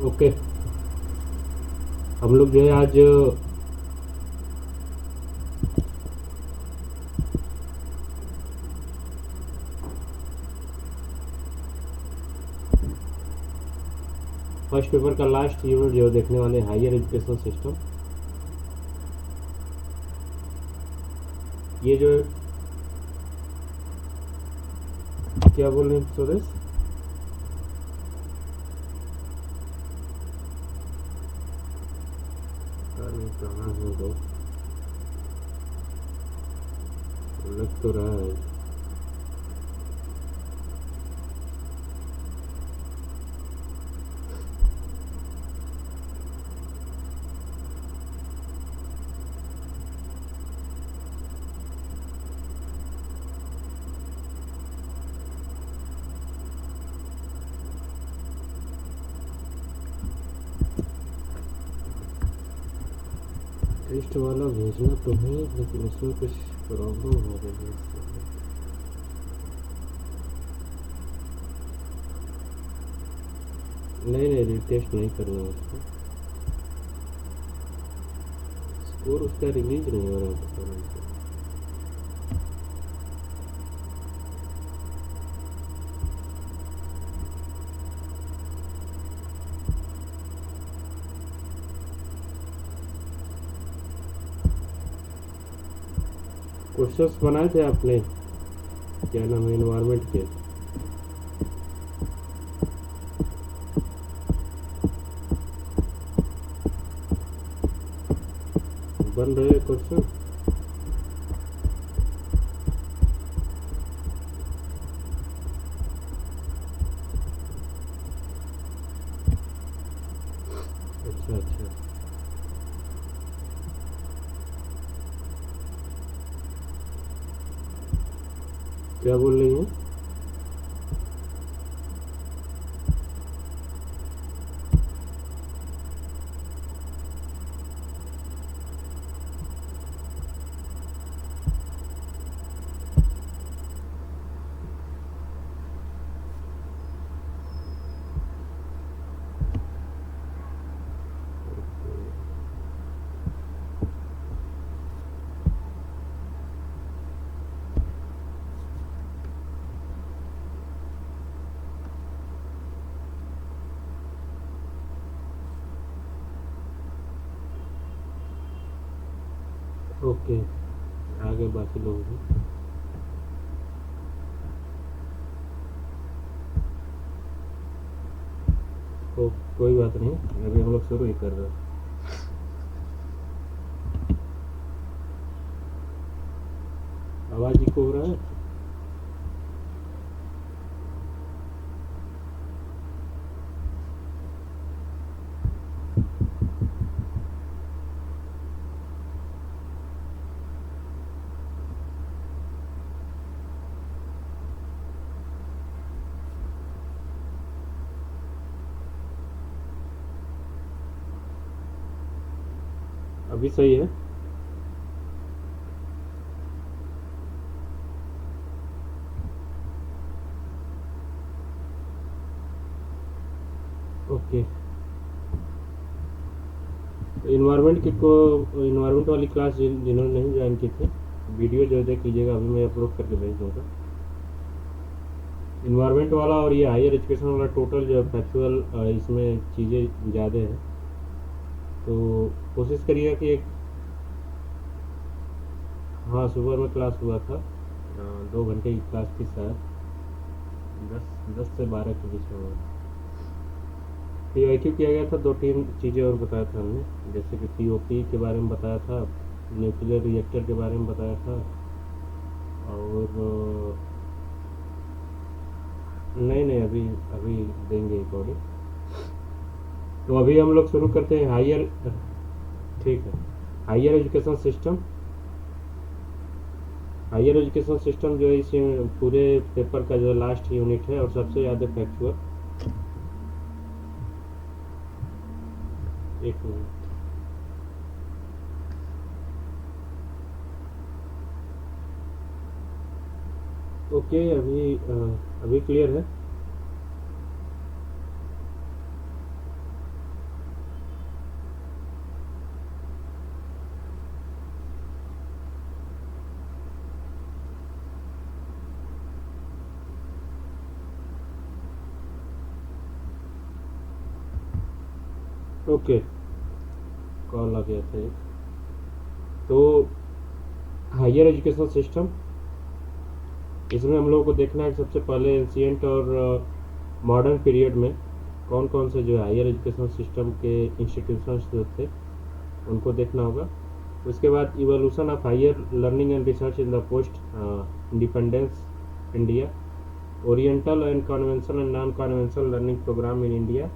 Okay. हम लोग जो है आज फर्स्ट पेपर का लास्ट यूनिट जो देखने वाले हायर एजुकेशन सिस्टम। ये जो क्या बोल रहे हैं सुरेश? अरे कहाँ है वो? लग तो रहा है। टेस्ट वाला भेजना तो है लेकिन उसमें कुछ प्रॉब्लम हो रही है इससे। नहीं नहीं, रिटेस्ट नहीं करना है उसको। स्कोर उसका रिलीज नहीं हो रहा है पता नहीं क्यों। क्वेश्चंस बनाए थे आपने, क्या नाम है, इन्वायरमेंट के? बन रहे क्वेश्चन? अच्छा अच्छा। क्या बोल रही हैं? ओके, आगे बाकी लोग भी। तो कोई बात नहीं, अभी हम लोग शुरू ही कर रहे हैं। आवाज़ इको हो रहा है? अभी सही है? ओके। इन्वायरमेंट की को इन्वायरमेंट वाली क्लास जिन्होंने नहीं ज्वाइन की थी, वीडियो जो देख लीजिएगा, अभी मैं अपलोड करके भेज दूँगा। इन्वायरमेंट वाला और ये हायर एजुकेशन वाला टोटल जो फैक्चुअल इसमें चीज़ें ज़्यादा हैं, तो कोशिश करिएगा कि एक। हाँ, सुबह में क्लास हुआ था। 2 घंटे की क्लास थी शायद, 10 से 12 के बीच में हुआ। पीआईक्यू किया गया था, 2-3 चीज़ें और बताया था हमने, जैसे कि पीओपी के बारे में बताया था, न्यूक्लियर रिएक्टर के बारे में बताया था, और नहीं नहीं, अभी अभी देंगे रिकॉर्डिंग। तो अभी हम लोग शुरू करते हैं हायर। ठीक है। Higher education system. Higher education system जो है, इस पूरे पेपर का जो लास्ट यूनिट है और सबसे ज़्यादा फैक्चुअल। एक मिनट। ओके, अभी क्लियर है? ओके, कॉल आ गया था एक। तो हायर एजुकेशन सिस्टम, इसमें हम लोगों को देखना है कि सबसे पहले एंशियंट और मॉडर्न पीरियड में कौन कौन से जो है हायर एजुकेशन सिस्टम के इंस्टीट्यूशंस जो थे उनको देखना होगा। उसके बाद evolution of higher learning and research in the post independence India, oriental and conventional and non conventional learning programme in India,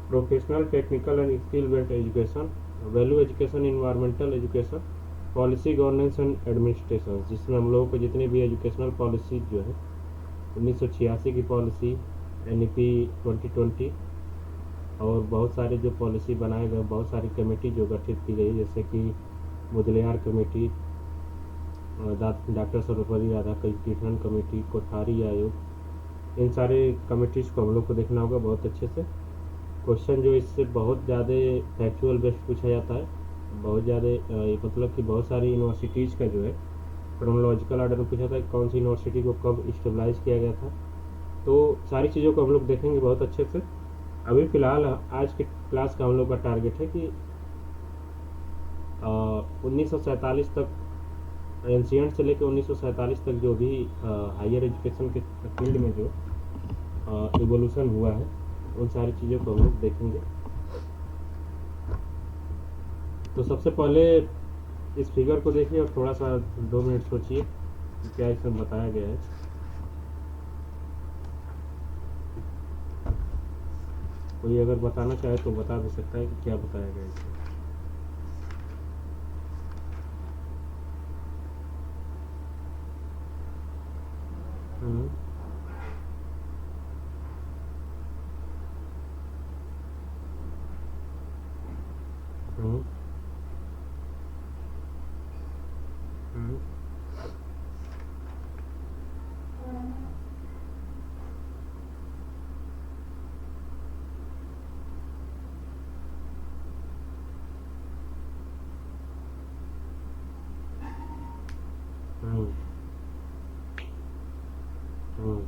professional technical and skill based education, value education, environmental education, policy governance and administration, जिसमें हम लोगों को जितनी भी educational policies जो है 1986 की policy, NEP 2020 और बहुत सारे जो पॉलिसी बनाए गए, बहुत सारी कमेटी जो गठित की गई, जैसे कि Mudaliar committee, doctor Sarvepalli Radhakrishnan committee, Kothari आयोग, इन सारे कमेटीज़ को हम लोग को देखना होगा बहुत अच्छे से। क्वेश्चन जो इससे बहुत ज़्यादा फैक्चुअल बेस्ड पूछा जाता है, बहुत ज़्यादा मतलब कि बहुत सारी यूनिवर्सिटीज़ का जो है क्रोनोलॉजिकल ऑर्डर में पूछा था कि कौन सी यूनिवर्सिटी को कब स्टेबलाइज किया गया था। तो सारी चीज़ों को हम लोग देखेंगे बहुत अच्छे से। अभी फ़िलहाल आज के क्लास का हम लोग का टारगेट है कि 1947 तक, एंशियंट से लेकर 1947 तक जो भी हायर एजुकेशन के फील्ड में जो इवोल्यूशन हुआ है उन सारी चीज़ों को हम लोग देखेंगे। तो सबसे पहले इस फिगर को देखिए और थोड़ा सा 2 मिनट सोचिए कि क्या इसमें बताया गया है। कोई अगर बताना चाहे तो बता भी सकता है कि क्या बताया गया है इसमें। हम्म, हम्म, हम्म, हम्म, हम्म,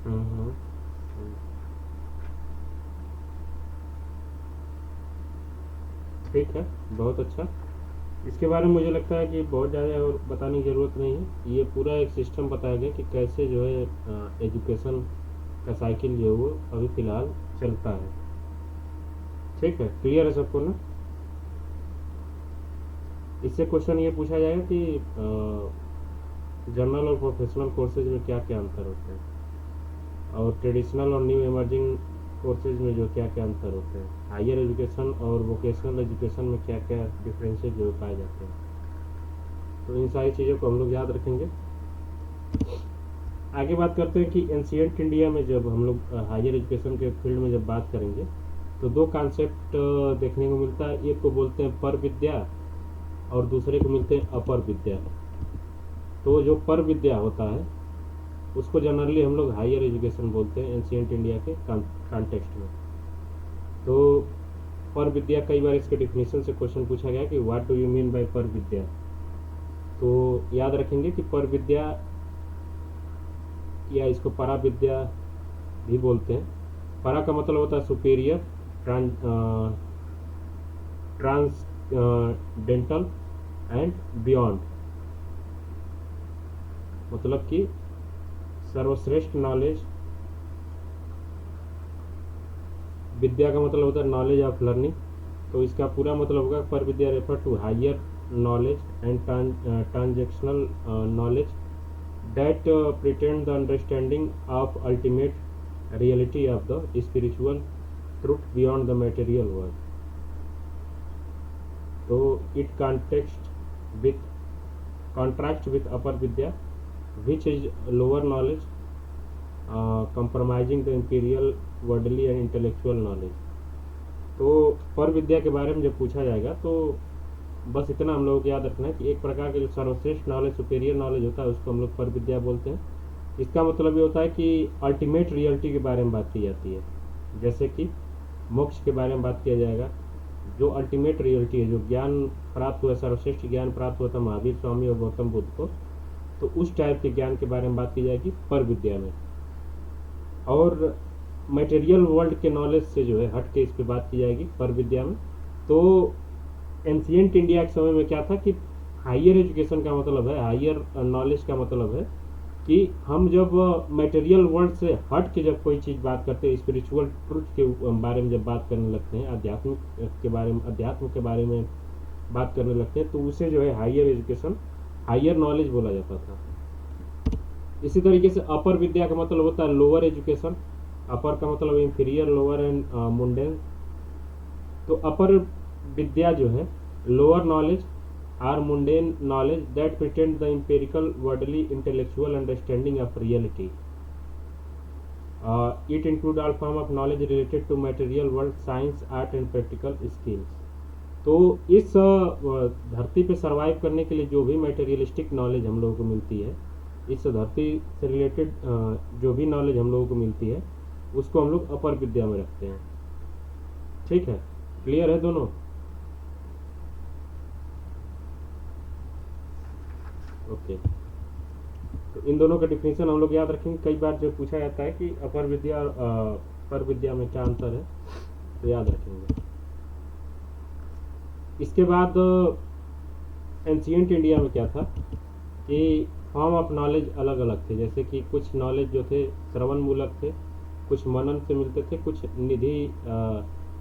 हम्म, हम्म, ठीक है, बहुत अच्छा। इसके बारे में मुझे लगता है कि बहुत ज़्यादा और बताने की ज़रूरत नहीं है। ये पूरा एक सिस्टम बताया गया कि कैसे जो है एजुकेशन का साइकिल जो है वो अभी फ़िलहाल चलता है। ठीक है, क्लियर है सबको ना? इससे क्वेश्चन ये पूछा जाएगा कि जनरल और प्रोफेशनल कोर्सेज में क्या क्या अंतर होते हैं, और ट्रेडिशनल और न्यू इमर्जिंग कोर्सेज में जो क्या क्या अंतर होते हैं, हायर एजुकेशन और वोकेशनल एजुकेशन में क्या क्या डिफरेंसेस जो पाए जाते हैं। तो इन सारी चीज़ों को हम लोग याद रखेंगे। आगे बात करते हैं कि एंशियंट इंडिया में जब हम लोग हायर एजुकेशन के फील्ड में जब बात करेंगे तो 2 कॉन्सेप्ट देखने को मिलता है। एक को बोलते हैं पर विद्या और दूसरे को मिलते हैं अपर विद्या। तो जो पर विद्या होता है उसको जनरली हम लोग हायर एजुकेशन बोलते हैं एंशियंट इंडिया के कॉन्टेक्स्ट में। तो पर विद्या, कई बार इसके डिफिनेशन से क्वेश्चन पूछा गया कि what do you mean by पर विद्या। तो याद रखेंगे कि पर विद्या या इसको परा विद्या भी बोलते हैं। परा का मतलब होता है सुपीरियर, ट्रांसडेंटल एंड बियॉन्ड, मतलब कि सर्वश्रेष्ठ नॉलेज। विद्या का मतलब होता है नॉलेज ऑफ लर्निंग, तो इसका पूरा मतलब होगा पर vidya refer to higher knowledge and transactional knowledge that pretend the understanding of ultimate reality of the spiritual truth beyond the material world. तो it contrast with upper vidya which is lower knowledge compromising the imperial worldly and intellectual knowledge। तो पर विद्या के बारे में जब पूछा जाएगा तो बस इतना हम लोगों को याद रखना है कि एक प्रकार का जो सर्वश्रेष्ठ नॉलेज, सुपेरियर नॉलेज होता है उसको हम लोग पर विद्या बोलते हैं। इसका मतलब ये होता है कि अल्टीमेट रियलिटी के बारे में बात की जाती है, जैसे कि मोक्ष के बारे में बात किया जाएगा, जो अल्टीमेट रियलिटी है, जो ज्ञान प्राप्त हुआ, सर्वश्रेष्ठ ज्ञान प्राप्त हुआ था महावीर स्वामी और गौतम बुद्ध को, तो उस टाइप के ज्ञान के बारे में बात की जाएगी पर विद्या में। और मटेरियल वर्ल्ड के नॉलेज से जो है हट के इस पे बात की जाएगी पर विद्या में। तो एंशिएंट इंडिया के समय में क्या था कि हायर एजुकेशन का मतलब है, हायर नॉलेज का मतलब है कि हम जब मटेरियल वर्ल्ड से हट के जब कोई चीज़ बात करते हैं, स्पिरिचुअल ट्रुथ के बारे में जब बात करने लगते हैं, अध्यात्म के बारे में बात करने लगते हैं, तो उसे जो है हायर एजुकेशन, हायर नॉलेज बोला जाता था। इसी तरीके से अपर विद्या का मतलब होता है लोअर एजुकेशन। अपर का मतलब इंफीरियर, लोअर एंड मुंडेन। तो अपर विद्या जो है lower knowledge or mundane knowledge that pretend the empirical worldly intellectual understanding of reality. It include all form of knowledge related to material world, science, art and practical skills. तो इस धरती पे survive करने के लिए जो भी मटेरियलिस्टिक नॉलेज हम लोगों को मिलती है, इस धरती से रिलेटेड जो भी नॉलेज हम लोगों को मिलती है, उसको हम लोग अपर विद्या में रखते हैं। ठीक है, क्लियर है दोनों? ओके, तो इन दोनों का डिफिनेशन हम लोग याद रखेंगे। कई बार जो पूछा जाता है कि अपर विद्या और पर विद्या में क्या अंतर है, तो याद रखेंगे। इसके बाद एंशिएंट इंडिया में क्या था कि फॉर्म ऑफ नॉलेज अलग अलग थे। जैसे कि कुछ नॉलेज जो थे श्रवण मूलक थे, कुछ मनन से मिलते थे, कुछ निधि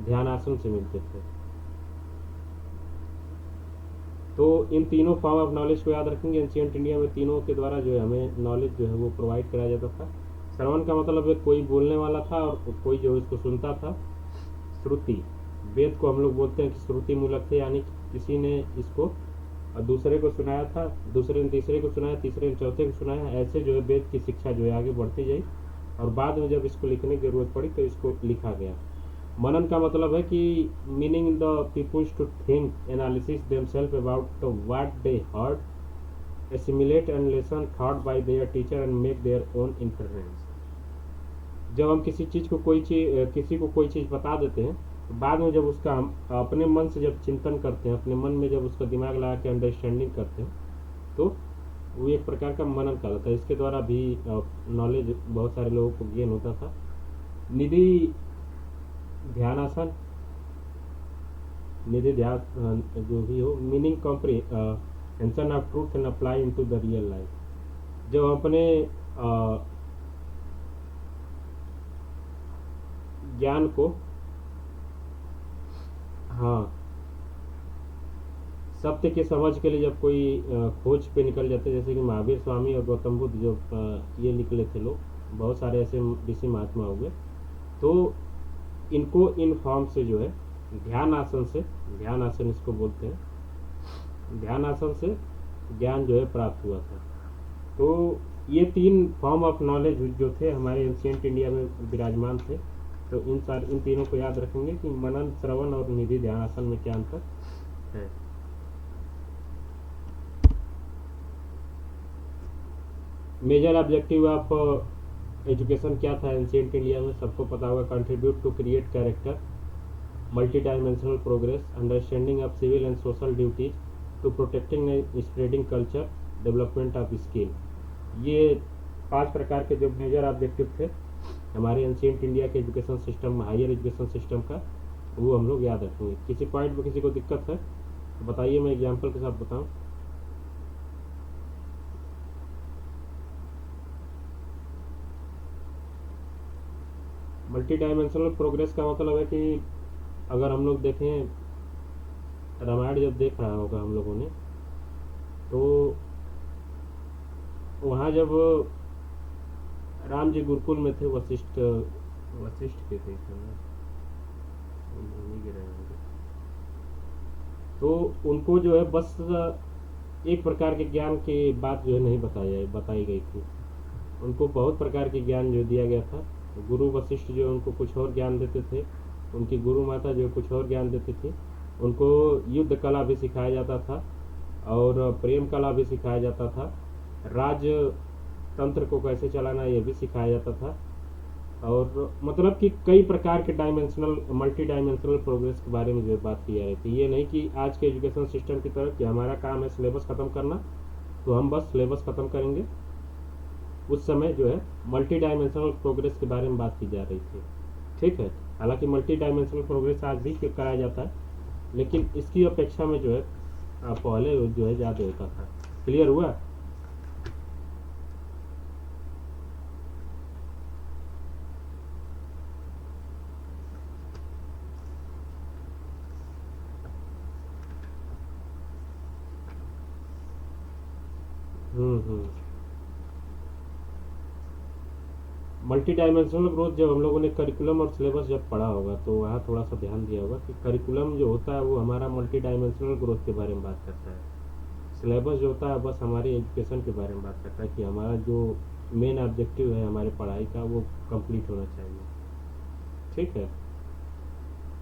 ध्यानासन से मिलते थे। तो इन तीनों फॉर्म ऑफ नॉलेज को याद रखेंगे। एंशिएंट इंडिया में तीनों के द्वारा जो है हमें नॉलेज जो है वो प्रोवाइड कराया जाता था। श्रवण का मतलब है कोई बोलने वाला था और कोई जो इसको सुनता था। श्रुति, वेद को हम लोग बोलते हैं कि श्रुति मूलक थे, यानी किसी ने इसको दूसरे को सुनाया था, दूसरे ने तीसरे को सुनाया, तीसरे ने चौथे को सुनाया। ऐसे जो है वेद की शिक्षा जो है आगे बढ़ती गई और बाद में जब इसको लिखने की जरूरत पड़ी तो इसको लिखा गया। मनन का मतलब है कि meaning the peoples to think analysis themself about what they heard, assimilate and lesson thought by their teacher and make their own inference. जब हम किसी को कोई चीज़ बता देते हैं, तो बाद में जब उसका हम अपने मन से जब चिंतन करते हैं, अपने मन में जब उसका दिमाग लगा के अंडरस्टैंडिंग करते हैं, तो वो एक प्रकार का मनन कहलाता है। इसके द्वारा भी नॉलेज बहुत सारे लोगों को गेन होता था। निधि ध्यानासन, निधि ध्यान जो भी हो, meaning comprehension of truth and apply into the real life. जब अपने ज्ञान को सत्य के समझ के लिए जब कोई खोज पे निकल जाते, जैसे कि महावीर स्वामी और गौतम बुद्ध जो ये निकले थे लोग, बहुत सारे ऐसे ऋषि महात्मा हुए, तो इनको इन फॉर्म से जो है ध्यान आसन इसको बोलते हैं, ध्यान आसन से ज्ञान जो है प्राप्त हुआ था। तो ये तीन फॉर्म ऑफ नॉलेज जो थे हमारे एंशिएंट इंडिया में विराजमान थे। तो इन तीनों को याद रखेंगे कि मनन, श्रवण और निधि ध्यान आसन में क्या अंतर है। मेजर ऑब्जेक्टिव ऑफ एजुकेशन क्या था एंशिएंट इंडिया में, सबको पता होगा। Contribute to create character, multi dimensional progress, understanding of civil and social duties, to protecting and spreading culture, development of skill. ये 5 प्रकार के जो मेजर ऑब्जेक्टिव थे हमारे एंशिएंट इंडिया के education system, higher education system का, वो हम लोग याद रखेंगे। किसी पॉइंट में किसी को दिक्कत है तो बताइए, मैं एग्जाम्पल के साथ बताऊं। मल्टी डायमेंशनल प्रोग्रेस का मतलब है कि अगर हम लोग देखें, रामायण जब देख रहा होगा हम लोगों ने, तो वहाँ जब राम जी गुरुकुल में थे, वशिष्ठ के थे, तो उनको जो है बस एक प्रकार के ज्ञान की बात जो है नहीं बताई गई थी। उनको बहुत प्रकार के ज्ञान जो दिया गया था। गुरु वशिष्ठ जो उनको कुछ और ज्ञान देते थे, उनकी गुरु माता जो कुछ और ज्ञान देती थी। उनको युद्ध कला भी सिखाया जाता था और प्रेम कला भी सिखाया जाता था, राज तंत्र को कैसे चलाना ये भी सिखाया जाता था। और मतलब कि कई प्रकार के डायमेंशनल मल्टी डायमेंशनल प्रोग्रेस के बारे में जो है बात की जा रही थी। ये नहीं कि आज के एजुकेशन सिस्टम की तरह कि हमारा काम है सिलेबस ख़त्म करना, तो हम बस सिलेबस ख़त्म करेंगे। उस समय जो है मल्टी डायमेंशनल प्रोग्रेस के बारे में बात की जा रही थी। ठीक है, हालांकि मल्टी डायमेंशनल प्रोग्रेस आज भी कराया जाता है, लेकिन इसकी अपेक्षा में जो है पहले जो है ज़्यादा होता था। क्लियर हुआ? हम्म। मल्टी डायमेंशनल ग्रोथ जब हम लोगों ने करिकुलम और सिलेबस जब पढ़ा होगा तो वहाँ थोड़ा सा ध्यान दिया होगा कि करिकुलम जो होता है वो हमारा मल्टी डायमेंशनल ग्रोथ के बारे में बात करता है। सिलेबस जो होता है बस हमारी एजुकेशन के बारे में बात करता है कि हमारा जो मेन ऑब्जेक्टिव है हमारे पढ़ाई का वो कंप्लीट होना चाहिए। ठीक है,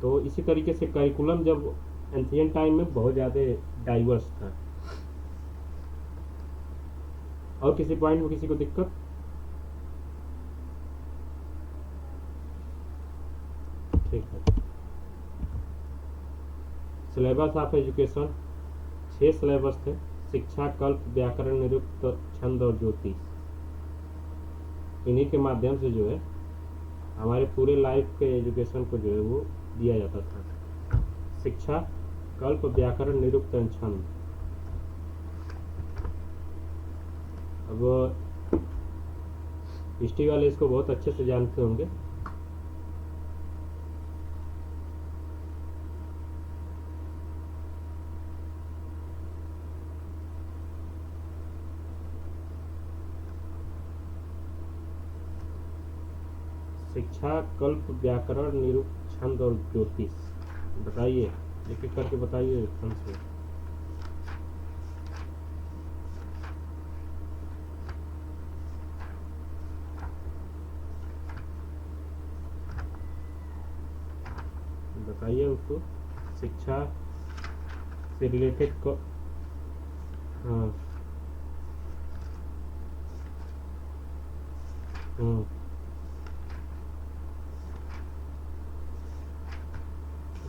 तो इसी तरीके से करिकुलम जब एंशियंट टाइम में बहुत ज़्यादा डाइवर्स था। और किसी पॉइंट में किसी को दिक्कत? ठीक है, सिलेबस ऑफ एजुकेशन 6 सिलेबस थे। शिक्षा, कल्प, व्याकरण, निरुक्त, छंद और ज्योतिष। इन्हीं के माध्यम से जो है हमारे पूरे लाइफ के एजुकेशन को जो है वो दिया जाता था। शिक्षा, कल्प, व्याकरण, निरुक्त एंड छंद। अब हिस्ट्री वाले इसको बहुत अच्छे से जानते होंगे। शिक्षा, कल्प, व्याकरण, निरुक्त, छंद और ज्योतिष। बताइए, एक एक करके बताइए ढंग से। बताइए उसको। शिक्षा से रिलेटेड को। हाँ। हम्म।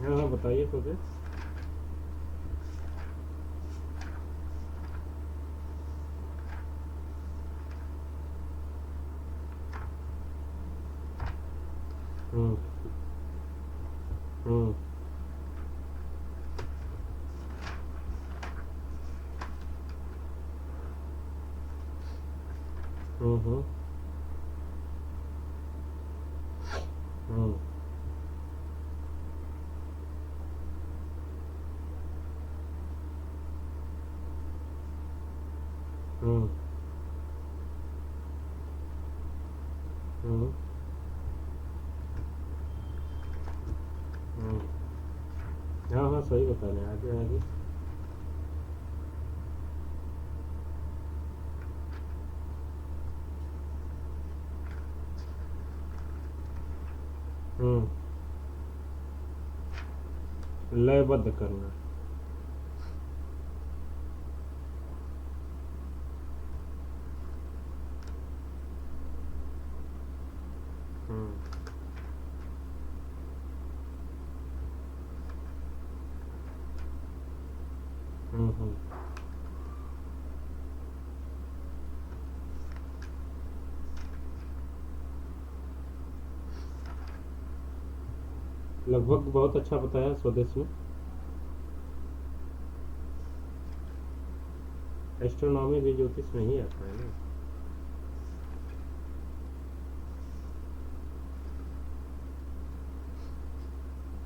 हाँ हाँ, बताइए तो फिर। हम्म। हम्म। हम्म। हम्म। हम्म। हम्म। हम्म। हाँ हाँ, सही बता रहे हैं, आगे आगे। हम्म। लयबद्ध करना। हम्म। हम्म। लगभग बहुत अच्छा बताया स्वदेश में। एस्ट्रोनॉमी भी ज्योतिष में ही आता है ना।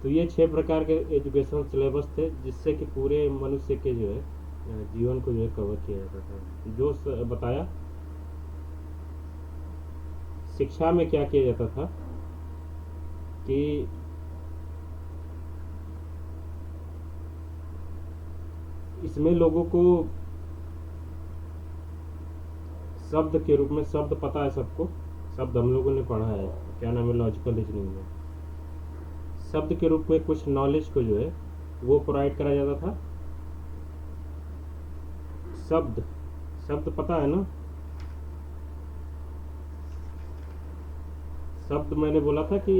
तो ये 6 प्रकार के एजुकेशन सिलेबस थे जिससे कि पूरे मनुष्य के जो है जीवन को जो है कवर किया जाता था। जो बताया शिक्षा में क्या किया जाता था कि इसमें लोगों को शब्द के रूप में, शब्द पता है सबको, शब्द हम लोगों ने पढ़ा है, क्या नाम है, लॉजिकल रीजनिंग में। शब्द के रूप में कुछ नॉलेज को जो है वो प्रोवाइड करा जाता था। शब्द, शब्द पता है ना? शब्द मैंने बोला था कि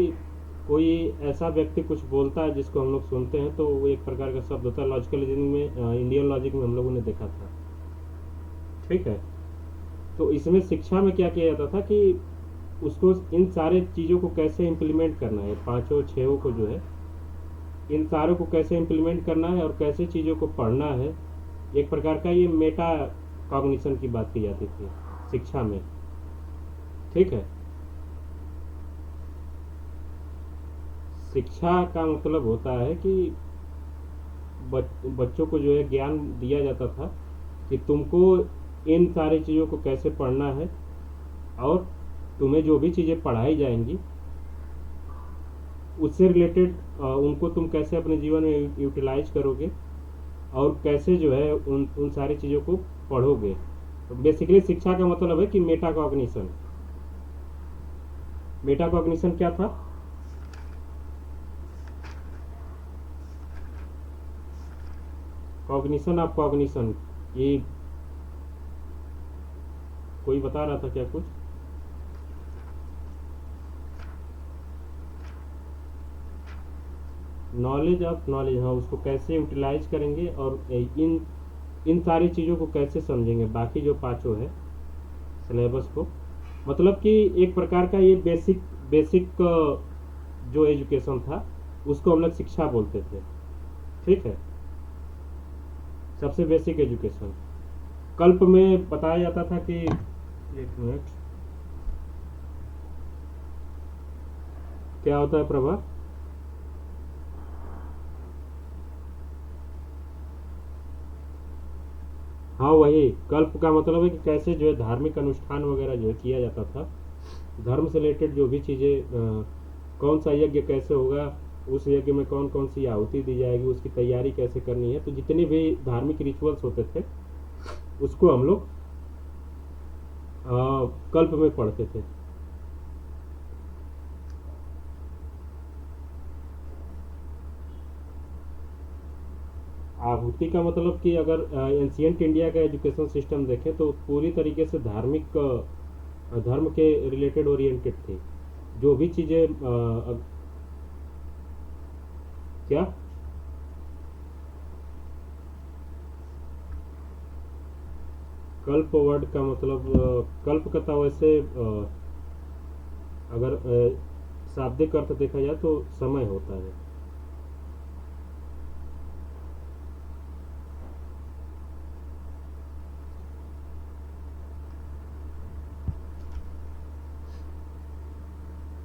कोई ऐसा व्यक्ति कुछ बोलता है जिसको हम लोग सुनते हैं, तो वो एक प्रकार का शब्द होता है। लॉजिकल रीजनिंग में, इंडियन लॉजिक में हम लोगों ने देखा था। ठीक है। तो इसमें शिक्षा में क्या किया जाता था कि उसको इन सारे चीज़ों को कैसे इम्प्लीमेंट करना है, पांचों छहों को जो है, इन सारों को कैसे इम्प्लीमेंट करना है और कैसे चीज़ों को पढ़ना है। एक प्रकार का ये मेटा कॉग्निशन की बात की जाती थी शिक्षा में। ठीक है। शिक्षा का मतलब होता है कि बच्चों को जो है ज्ञान दिया जाता था कि तुमको इन सारी चीज़ों को कैसे पढ़ना है, और तुम्हें जो भी चीज़ें पढ़ाई जाएंगी उससे रिलेटेड उनको तुम कैसे अपने जीवन में यूटिलाइज करोगे और कैसे जो है उन सारी चीज़ों को पढ़ोगे। तो बेसिकली शिक्षा का मतलब है कि मेटाकॉग्निशन। मेटाकॉग्निशन क्या था? कॉग्निशन ऑफ कॉग्निशन, ये कोई बता रहा था क्या कुछ? नॉलेज ऑफ नॉलेज, हाँ, उसको कैसे यूटिलाइज करेंगे और इन सारी चीज़ों को कैसे समझेंगे, बाकी जो पांचों है सिलेबस को। मतलब कि एक प्रकार का ये बेसिक बेसिक जो एजुकेशन था उसको हम लोग शिक्षा बोलते थे। ठीक है। सबसे बेसिक एजुकेशन। कल्प में बताया जाता था कि, एक मिनट, क्या होता है प्रभा? हाँ, वही कल्प का मतलब है कि कैसे जो है धार्मिक अनुष्ठान वगैरह जो है किया जाता था। धर्म से रिलेटेड जो भी चीज़ें, कौन सा यज्ञ कैसे होगा, उस यज्ञ में कौन कौन सी आहुति दी जाएगी, उसकी तैयारी कैसे करनी है, तो जितने भी धार्मिक रिचुअल्स होते थे उसको हम लोग कल्प में पढ़ते थे। आहुति का मतलब कि अगर एंशियंट इंडिया का एजुकेशन सिस्टम देखें तो पूरी तरीके से धार्मिक, धर्म के रिलेटेड ओरिएंटेड थे। जो भी चीज़ें क्या, कल्प वर्ड का मतलब, कल्प का था वैसे, अगर शाब्दिक अर्थ देखा जाए तो समय होता है।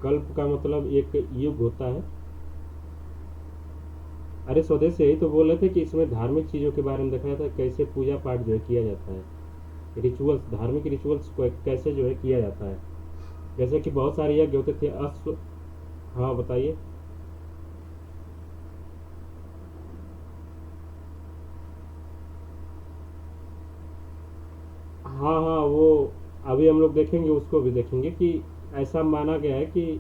कल्प का मतलब एक युग होता है। अरे स्वदेश यही तो बोल रहे थे कि इसमें धार्मिक चीज़ों के बारे में देखा जाता है, कैसे पूजा पाठ जो है किया जाता है, रिचुअल्स, धार्मिक रिचुअल्स को कैसे जो है किया जाता है। जैसे कि बहुत सारे यज्ञ होते थे, अश्व। हाँ, बताइए। हाँ हाँ, वो अभी हम लोग देखेंगे, उसको भी देखेंगे कि ऐसा माना गया है कि,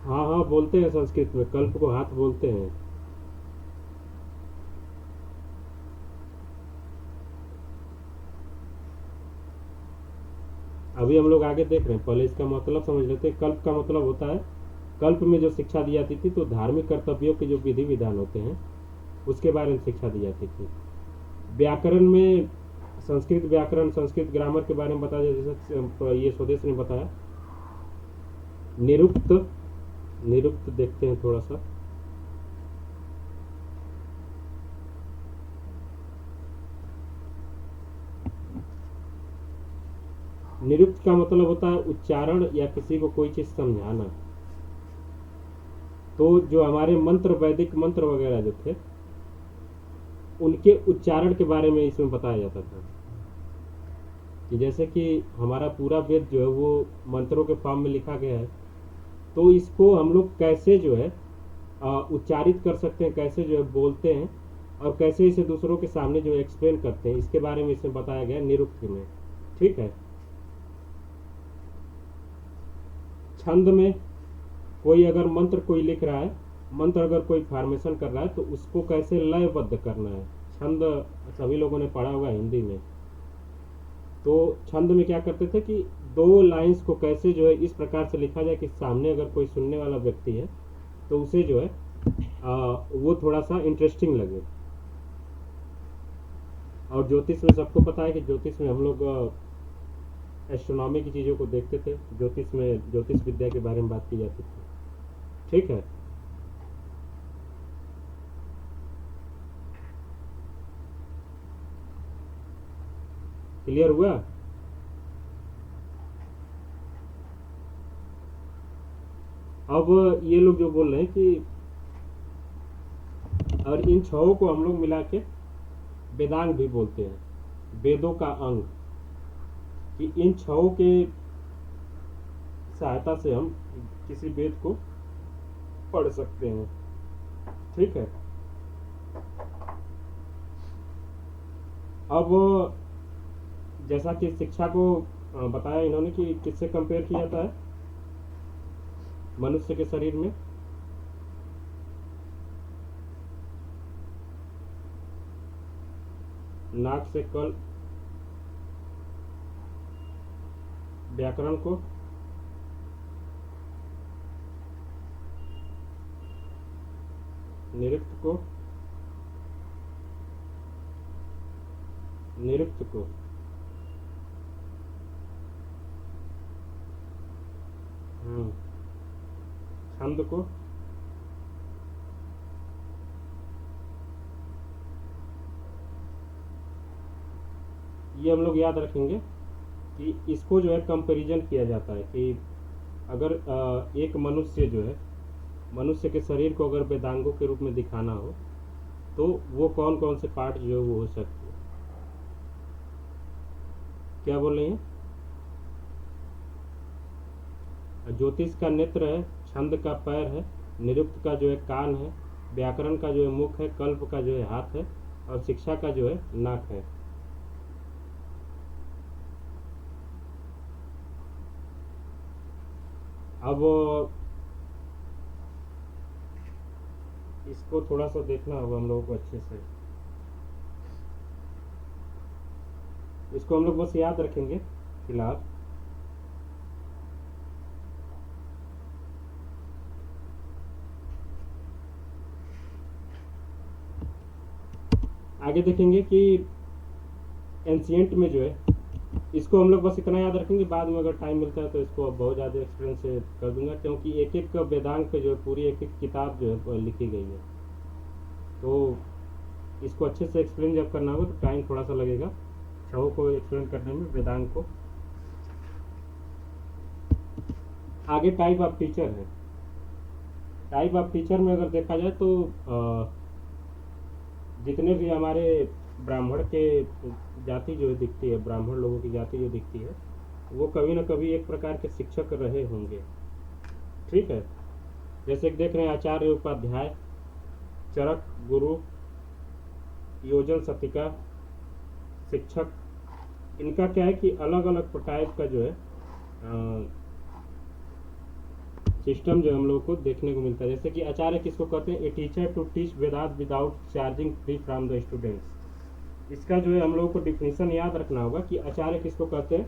हाँ हाँ, बोलते हैं संस्कृत में कल्प को हाथ बोलते हैं। अभी हम लोग आगे देख रहे हैं, पहले इसका मतलब समझ लेते हैं। कल्प का मतलब होता है, कल्प में जो शिक्षा दी जाती थी तो धार्मिक कर्तव्यों के जो विधि विधान होते हैं उसके बारे में शिक्षा दी जाती थी। व्याकरण में संस्कृत व्याकरण, संस्कृत ग्रामर के बारे में बताया, जैसे ये स्वदेश ने बताया। निरुक्त, निरुक्त देखते हैं थोड़ा सा। निरुक्त का मतलब होता है उच्चारण या किसी को कोई चीज समझाना। तो जो हमारे मंत्र, वैदिक मंत्र वगैरह जो थे उनके उच्चारण के बारे में इसमें बताया जाता था कि जैसे कि हमारा पूरा वेद जो है वो मंत्रों के फॉर्म में लिखा गया है, तो इसको हम लोग कैसे जो है उच्चारित कर सकते हैं, कैसे जो है बोलते हैं और कैसे इसे दूसरों के सामने जो एक्सप्लेन करते हैं, इसके बारे में इसमें बताया गया निरुक्त में। ठीक है। छंद में कोई अगर मंत्र कोई लिख रहा है, मंत्र अगर कोई फॉर्मेशन कर रहा है तो उसको कैसे लयबद्ध करना है छंद सभी लोगों ने पढ़ा होगा हिंदी में। तो छंद में क्या करते थे कि दो लाइंस को कैसे जो है इस प्रकार से लिखा जाए कि सामने अगर कोई सुनने वाला व्यक्ति है तो उसे जो है वो थोड़ा सा इंटरेस्टिंग लगे। और ज्योतिष में सबको पता है कि ज्योतिष में हम लोग एस्ट्रोनॉमी की चीज़ों को देखते थे, ज्योतिष में ज्योतिष विद्या के बारे में बात की जाती थी। ठीक है। क्लियर हुआ? अब ये लोग जो बोल रहे हैं कि और इन छहों को हम लोग मिला के वेदांग भी बोलते हैं, वेदों का अंग, कि इन छहों के सहायता से हम किसी वेद को पढ़ सकते हैं। ठीक है। अब जैसा कि शिक्षा को बताया इन्होंने कि किससे कंपेयर किया जाता है मनुष्य के शरीर में, नाक से कल, व्याकरण को, निरुक्त को, निरुक्त को, छंद को, ये हम लोग याद रखेंगे कि इसको जो है कंपैरिजन किया जाता है कि अगर एक मनुष्य जो है, मनुष्य के शरीर को अगर वेदांगों के रूप में दिखाना हो तो वो कौन कौन से पार्ट जो है वो हो सकते हैं। क्या बोल रही हैं? ज्योतिष का नेत्र है, छंद का पैर है, निरुक्त का जो है कान है, व्याकरण का जो है मुख है, कल्प का जो है हाथ है, और शिक्षा का जो है नाक है। अब इसको थोड़ा सा देखना होगा हम लोगों को अच्छे से। इसको हम लोग बस याद रखेंगे फिलहाल। आगे देखेंगे कि एंशिएंट में जो है, इसको हम लोग बस इतना याद रखेंगे, बाद में अगर टाइम मिलता है तो इसको अब बहुत ज़्यादा एक्सपीरियंस से कर दूंगा, क्योंकि एक एक वेदांग पे जो है पूरी एक एक किताब जो है लिखी गई है। तो इसको अच्छे से एक्सप्लेन जब करना होगा तो टाइम थोड़ा सा लगेगा छहों को एक्सप्लेन करने में, वेदांग को। आगे टाइप ऑफ टीचर है। टाइप ऑफ टीचर में अगर देखा जाए तो जितने भी हमारे ब्राह्मण के जाति जो दिखती है, ब्राह्मण लोगों की जाति जो दिखती है, वो कभी ना कभी एक प्रकार के शिक्षक रहे होंगे। ठीक है। जैसे कि देख रहे हैं आचार्य, उपाध्याय, चरक, गुरु, योजन, सतिका, शिक्षक, इनका क्या है कि अलग अलग टाइप का जो है सिस्टम जो हम लोगों को देखने को मिलता है। जैसे कि आचार्य किसको कहते हैं? A teacher to teach Vedanta without charging free from the students. इसका जो है हम लोगों को डिफिनेशन याद रखना होगा कि आचार्य किसको कहते हैं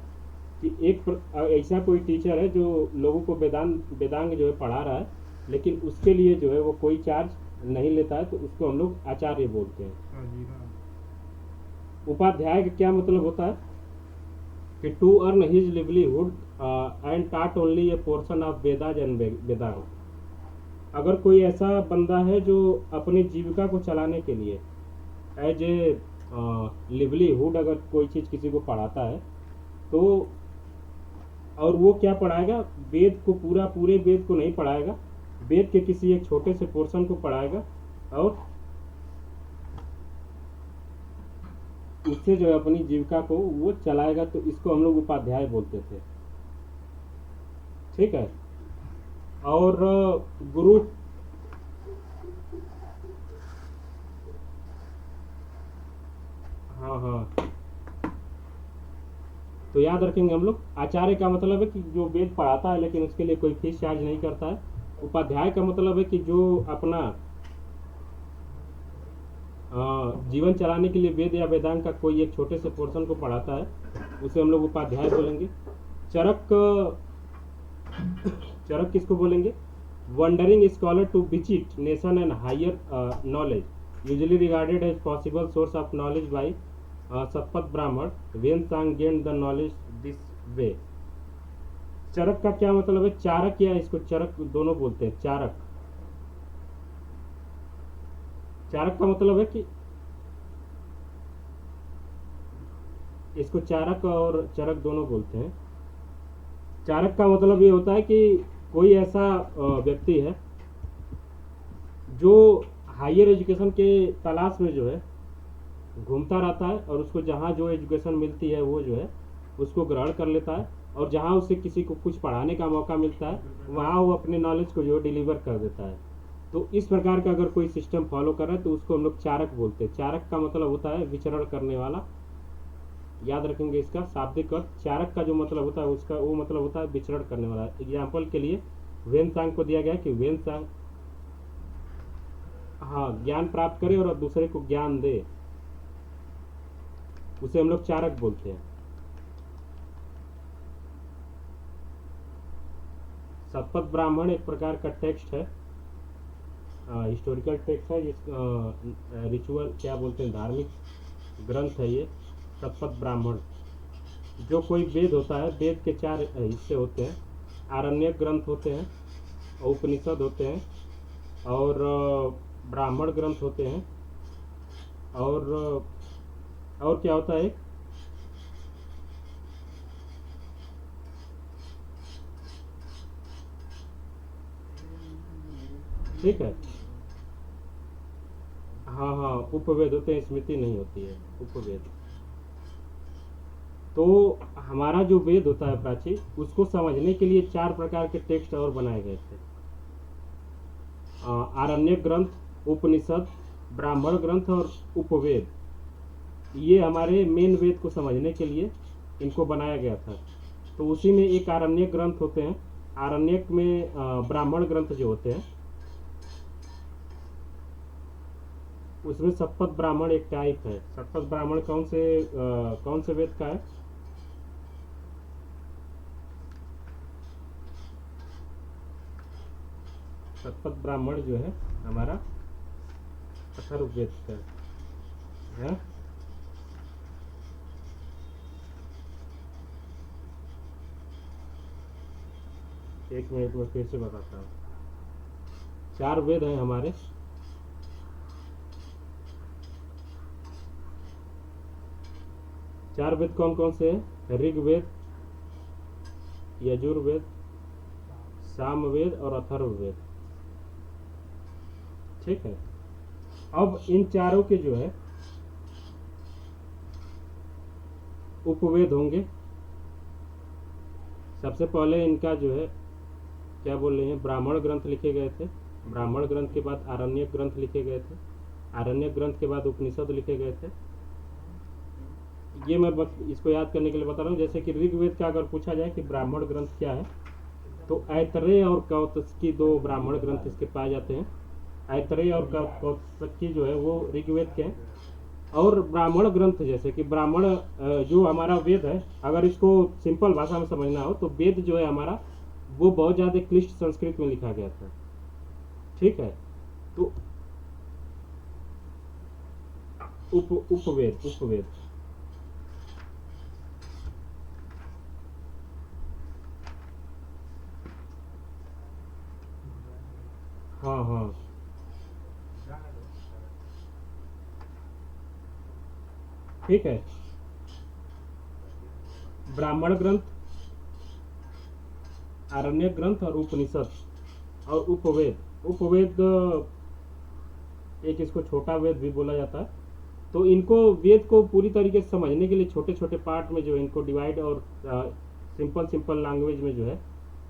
कि एक ऐसा कोई टीचर है जो लोगों को वेदांग जो है पढ़ा रहा है, लेकिन उसके लिए जो है वो कोई चार्ज नहीं लेता है, तो उसको हम लोग आचार्य बोलते हैं। उपाध्याय का क्या मतलब होता है कि to earn his livelihood and taught only a portion of Vedas and Vedanga. अगर कोई ऐसा बंदा है जो अपनी जीविका को चलाने के लिए एज ए लिवलीहुड अगर कोई चीज़ किसी को पढ़ाता है, तो और वो क्या पढ़ाएगा? वेद को पूरे वेद को नहीं पढ़ाएगा, वेद के किसी एक छोटे से पोर्शन को पढ़ाएगा और उससे जो है अपनी जीविका को वो चलाएगा, तो इसको हम लोग उपाध्याय बोलते थे। ठीक है। और गुरु, हाँ, तो याद रखेंगे हम लोग, आचार्य का मतलब है कि जो वेद पढ़ाता है लेकिन उसके लिए कोई फीस चार्ज नहीं करता है। उपाध्याय का मतलब है कि जो अपना जीवन चलाने के लिए वेद या वेदांग का कोई एक छोटे से पोर्शन को पढ़ाता है, उसे हम लोग उपाध्याय बोलेंगे। चरक, चरक किसको बोलेंगे? Wandering scholar to visit nation and higher knowledge, usually regarded as possible source of knowledge by Shatapatha Brahmana, when Tsang gain the knowledge this way. Charak का क्या मतलब है? चारक या इसको चरक दोनों बोलते हैं। चारक, चारक का मतलब है कि इसको चारक और चरक दोनों बोलते हैं। चारक का मतलब ये होता है कि कोई ऐसा व्यक्ति है जो हायर एजुकेशन के तलाश में जो है घूमता रहता है, और उसको जहाँ जो एजुकेशन मिलती है वो जो है उसको ग्रहण कर लेता है, और जहाँ उसे किसी को कुछ पढ़ाने का मौका मिलता है वहाँ वो अपने नॉलेज को जो डिलीवर कर देता है। तो इस प्रकार का अगर कोई सिस्टम फॉलो कर रहा है तो उसको हम लोग चारक बोलते हैं। चारक का मतलब होता है विचरण करने वाला। याद रखेंगे इसका शाब्दिक अर्थ। चारक का जो मतलब होता है उसका वो मतलब होता है विचरण करने वाला। एग्जाम्पल के लिए वेनसांग को दिया गया कि वेनसांग ज्ञान प्राप्त करे और दूसरे को ज्ञान दे, उसे हम लोग चारक बोलते हैं। सतपथ ब्राह्मण एक प्रकार का टेक्स्ट है, हिस्टोरिकल टेक्स्ट है, रिचुअल क्या बोलते हैं, धार्मिक ग्रंथ है ये सतपथ ब्राह्मण। जो कोई वेद होता है, वेद के 4 हिस्से होते हैं। आरण्यक ग्रंथ होते हैं, उपनिषद होते हैं, और ब्राह्मण ग्रंथ होते हैं, और क्या होता है? ठीक है, हाँ उपवेद होते हैं, स्मृति नहीं होती है, उपवेद। तो हमारा जो वेद होता है प्राचीन, उसको समझने के लिए 4 प्रकार के टेक्स्ट और बनाए गए थे। आरण्यक ग्रंथ, उपनिषद, ब्राह्मण ग्रंथ और उपवेद। ये हमारे मेन वेद को समझने के लिए इनको बनाया गया था। तो उसी में एक आरण्यक ग्रंथ होते हैं। आरण्यक में ब्राह्मण ग्रंथ जो होते हैं उसमें सतपथ ब्राह्मण एक टाइप है। सतपथ ब्राह्मण कौन से वेद का है? सतपथ ब्राह्मण जो है हमारा अथर्ववेद का है। एक मिनट में फिर से बताता हूँ। 4 वेद हैं हमारे। चार वेद कौन कौन से हैं? ऋग्वेद, यजुर्वेद, सामवेद और अथर्ववेद। ठीक है। अब इन चारों के जो है उपवेद होंगे। सबसे पहले इनका जो है क्या बोल रहे हैं, ब्राह्मण ग्रंथ लिखे गए थे। ब्राह्मण ग्रंथ के बाद आरण्यक ग्रंथ लिखे गए थे। आरण्यक ग्रंथ के बाद उपनिषद लिखे गए थे। ये मैं इसको याद करने के लिए बता रहा हूँ। जैसे कि ऋग्वेद का अगर पूछा जाए कि ब्राह्मण ग्रंथ क्या है, तो ऐतरेय और कौतस्की 2 ब्राह्मण ग्रंथ इसके पाए जाते हैं। ऐतरेय और कौतस्की जो है वो ऋग्वेद के हैं। और ब्राह्मण ग्रंथ जैसे कि ब्राह्मण जो हमारा वेद है, अगर इसको सिंपल भाषा में समझना हो तो वेद जो है हमारा वो बहुत ज़्यादा क्लिष्ट संस्कृत में लिखा गया था। ठीक है। तो उपवेद हाँ ठीक है। ब्राह्मण ग्रंथ, आरण्य ग्रंथ और उपनिषद और उपवेद एक इसको छोटा वेद भी बोला जाता है। तो इनको वेद को पूरी तरीके से समझने के लिए छोटे छोटे पार्ट में जो इनको डिवाइड और सिंपल लैंग्वेज में जो है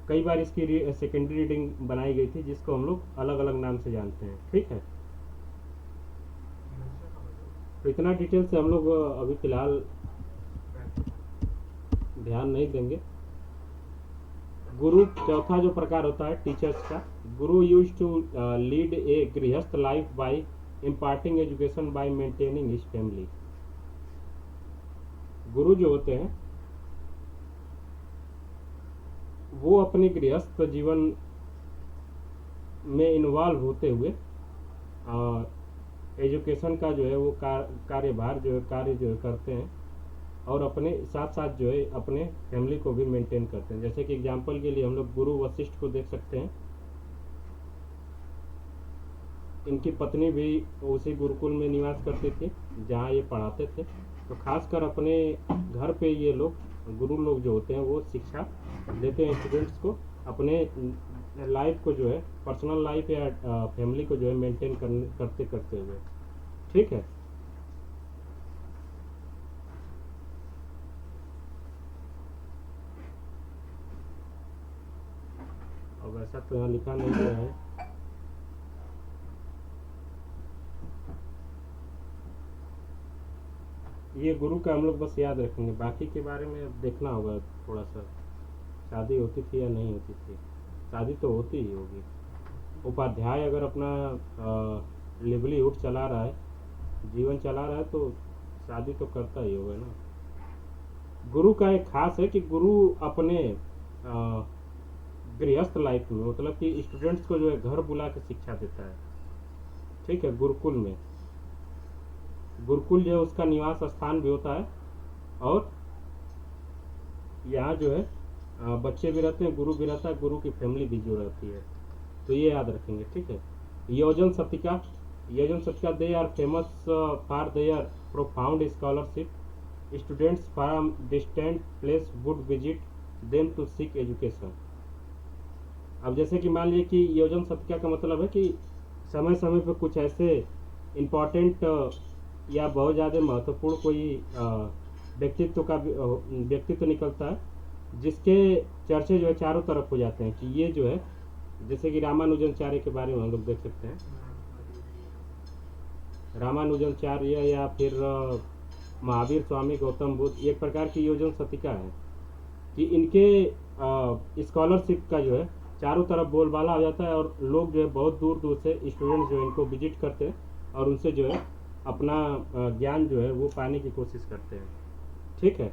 कई बार इसकी सेकेंडरी रीडिंग बनाई गई थी, जिसको हम लोग अलग अलग नाम से जानते हैं। ठीक है। तो इतना डिटेल से हम लोग अभी फिलहाल ध्यान नहीं देंगे। गुरु चौथा जो प्रकार होता है टीचर्स का, गुरु यूज टू लीड ए गृहस्थ life by imparting education by maintaining his family. गुरु जो होते हैं वो अपने गृहस्थ जीवन में इन्वॉल्व होते हुए एजुकेशन का जो है वो कार्यभार जो है कार्य जो है करते हैं, और अपने साथ साथ जो है अपने फैमिली को भी मेंटेन करते हैं। जैसे कि एग्जांपल के लिए हम लोग गुरु वशिष्ठ को देख सकते हैं। इनकी पत्नी भी उसी गुरुकुल में निवास करती थी जहाँ ये पढ़ाते थे। तो खासकर अपने घर पे ये लोग गुरु लोग जो होते हैं वो शिक्षा देते हैं स्टूडेंट्स को, अपने लाइफ को जो है पर्सनल लाइफ या फैमिली को जो है मेंटेन करते करते हुए। ठीक है। अब ऐसा तो यहाँ लिखा नहीं गया है। ये गुरु का हम लोग बस याद रखेंगे, बाकी के बारे में अब देखना होगा थोड़ा सा। शादी होती थी या नहीं होती थी? शादी तो होती ही होगी। उपाध्याय अगर अपना लिवलीहुड चला रहा है, जीवन चला रहा है, तो शादी तो करता ही होगा ना। गुरु का एक खास है कि गुरु अपने गृहस्थ लाइफ में, मतलब कि स्टूडेंट्स को जो है घर बुला के शिक्षा देता है। ठीक है। गुरुकुल में, गुरुकुल जो है उसका निवास स्थान भी होता है, और यहाँ जो है बच्चे भी रहते हैं, गुरु भी रहता है, गुरु की फैमिली भी जो रहती है। तो ये याद रखेंगे। ठीक है। योजन सतिका, they are famous for their profound scholarship. Students from distant place would visit them to seek education. अब जैसे कि मान लीजिए कि योजन सतिका का मतलब है कि समय समय पर कुछ ऐसे इम्पोर्टेंट या बहुत ज़्यादा महत्वपूर्ण कोई व्यक्तित्व निकलता है जिसके चर्चे जो है चारों तरफ हो जाते हैं कि ये जो है, जैसे कि रामानुजनाचार्य के बारे में हम लोग देख सकते हैं। रामानुजनाचार्य या फिर महावीर स्वामी गौतम बुद्ध, एक प्रकार की योजन सतिका है कि इनके स्कॉलरशिप का जो है चारों तरफ बोलबाला हो जाता है, और लोग जो है बहुत दूर दूर से स्टूडेंट्स जो है इनको विजिट करते हैं और उनसे जो है अपना ज्ञान जो है वो पाने की कोशिश करते हैं। ठीक है।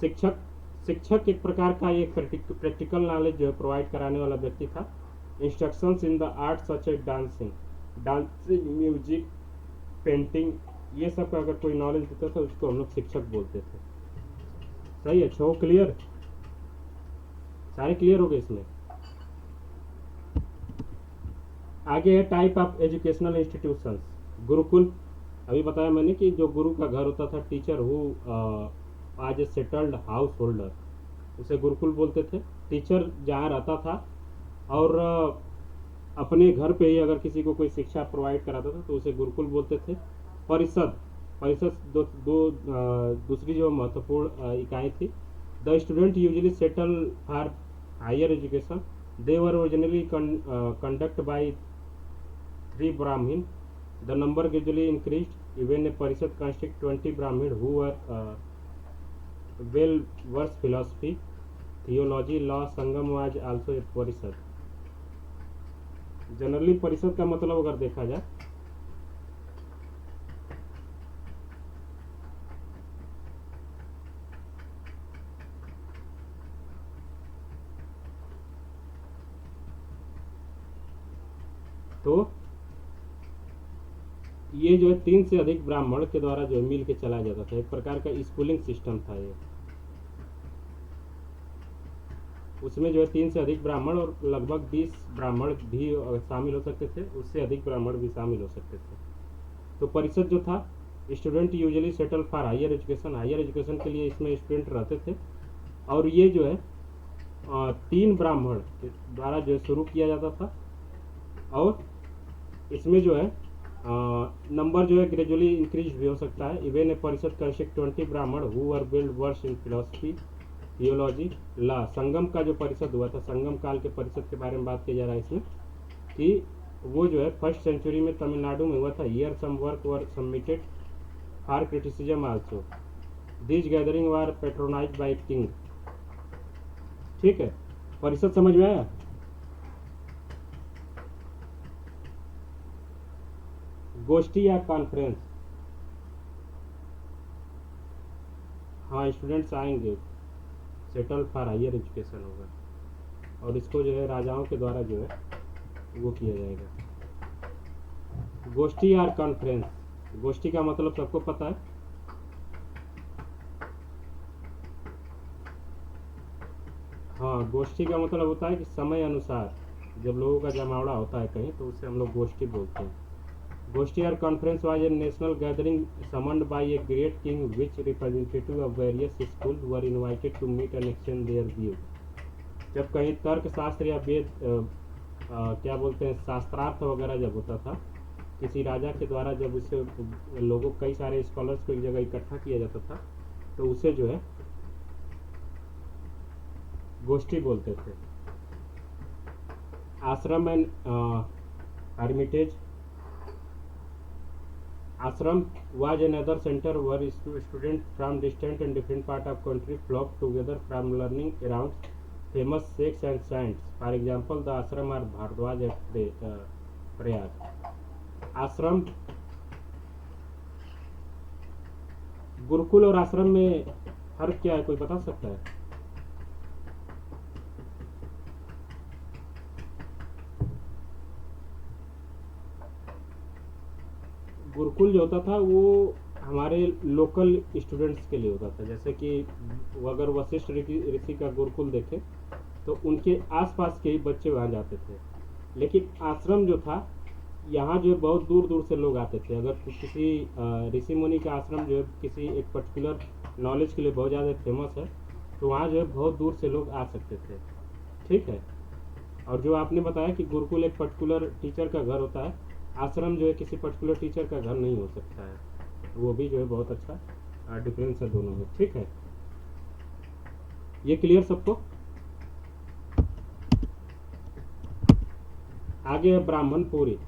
शिक्षक एक प्रकार का एक प्रैक्टिकल नॉलेज जो है प्रोवाइड कराने वाला व्यक्ति था। Instructions in the art such as dancing, music, painting, ये सब का अगर कोई नॉलेज देता था उसको हम लोग शिक्षक बोलते थे। सही है। छो क्लियर, सारे क्लियर हो गए इसमें। आगे है type of educational institutions. Gurukul, अभी बताया मैंने कि जो गुरु का घर होता था, टीचर हु आज ए सेटल्ड हाउस होल्डर, उसे गुरुकुल बोलते थे। टीचर जहाँ रहता था और अपने घर पे ही अगर किसी को कोई शिक्षा प्रोवाइड कराता था तो उसे गुरुकुल बोलते थे। परिषद दूसरी जो महत्वपूर्ण इकाई थी। The student usually settle for higher education, they were originally conduct by 3 Brahmin. The number gradually increased. Even a Parishad consisted 20 Brahmin who were well versed philosophy, theology, law. Sangam was also a Parishad. Generally परिषद का मतलब अगर देखा जाए तो ये जो है 3 से अधिक ब्राह्मण के द्वारा जो है मिल के चलाया जाता था। एक प्रकार का स्कूलिंग सिस्टम था ये। उसमें जो है 3 से अधिक ब्राह्मण और लगभग 20 ब्राह्मण भी शामिल हो सकते थे, उससे अधिक ब्राह्मण भी शामिल हो सकते थे। तो परिषद जो था, student usually settle for higher education, higher education के लिए इसमें स्टूडेंट रहते थे। और ये जो है 3 ब्राह्मण के द्वारा जो है शुरू किया जाता था, और इसमें जो है नंबर जो है ग्रेजुअली इंक्रीज भी हो सकता है। इवन ए परिषद consist 20 Brahmin who are well versed in philosophy, theology, law. Sangam का जो परिषद हुआ था, संगम काल के परिषद के बारे में बात किया जा रहा है इसमें, कि वो जो है 1st सेंचुरी में तमिलनाडु में हुआ था। Here some work were submitted for criticism also. This gathering were patronized by king. ठीक है। परिषद समझ में आया? गोष्ठी या कॉन्फ्रेंस। हाँ, स्टूडेंट्स आएंगे, सेटल फॉर हायर एजुकेशन होगा, और इसको जो है राजाओं के द्वारा जो है वो किया जाएगा। गोष्ठी या कॉन्फ्रेंस, गोष्ठी का मतलब सबको पता है। हाँ, गोष्ठी का मतलब होता है कि समय अनुसार जब लोगों का जमावड़ा होता है कहीं, तो उसे हम लोग गोष्ठी बोलते हैं। गोष्ठी और conference was a national gathering summoned by a great king which representative of various school were invited to meet and exchange their view. जब कहीं तर्क शास्त्र या वेद क्या बोलते हैं, शास्त्रार्थ वगैरह जब होता था किसी राजा के द्वारा, जब उसे लोगों कई सारे स्कॉलर्स को एक जगह इकट्ठा किया जाता था, तो उसे जो है गोष्ठी बोलते थे। आश्रम and hermitage, ashram was another center where students from distant and different part of country flocked together from learning around famous sects and saints. For example, the ashram or Bhardwaj at Prayag. आश्रम, गुरुकुल और आश्रम में फर्क क्या है, कोई बता सकता है? गुरुकुल जो होता था वो हमारे लोकल स्टूडेंट्स के लिए होता था। जैसे कि अगर वशिष्ठ ऋषि का गुरुकुल देखें तो उनके आसपास के ही बच्चे वहाँ जाते थे। लेकिन आश्रम जो था, यहाँ जो है बहुत दूर दूर से लोग आते थे। अगर किसी ऋषि मुनि का आश्रम जो है किसी एक पर्टिकुलर नॉलेज के लिए बहुत ज़्यादा फेमस है, तो वहाँ जो है बहुत दूर से लोग आ सकते थे। ठीक है। और जो आपने बताया कि गुरुकुल एक पर्टिकुलर टीचर का घर होता है, आश्रम जो है किसी पर्टिकुलर टीचर का घर नहीं हो सकता है, वो भी जो है बहुत अच्छा डिफरेंस है दोनों में। ठीक है, ये क्लियर सबको? आगे है ब्राह्मण पूरी।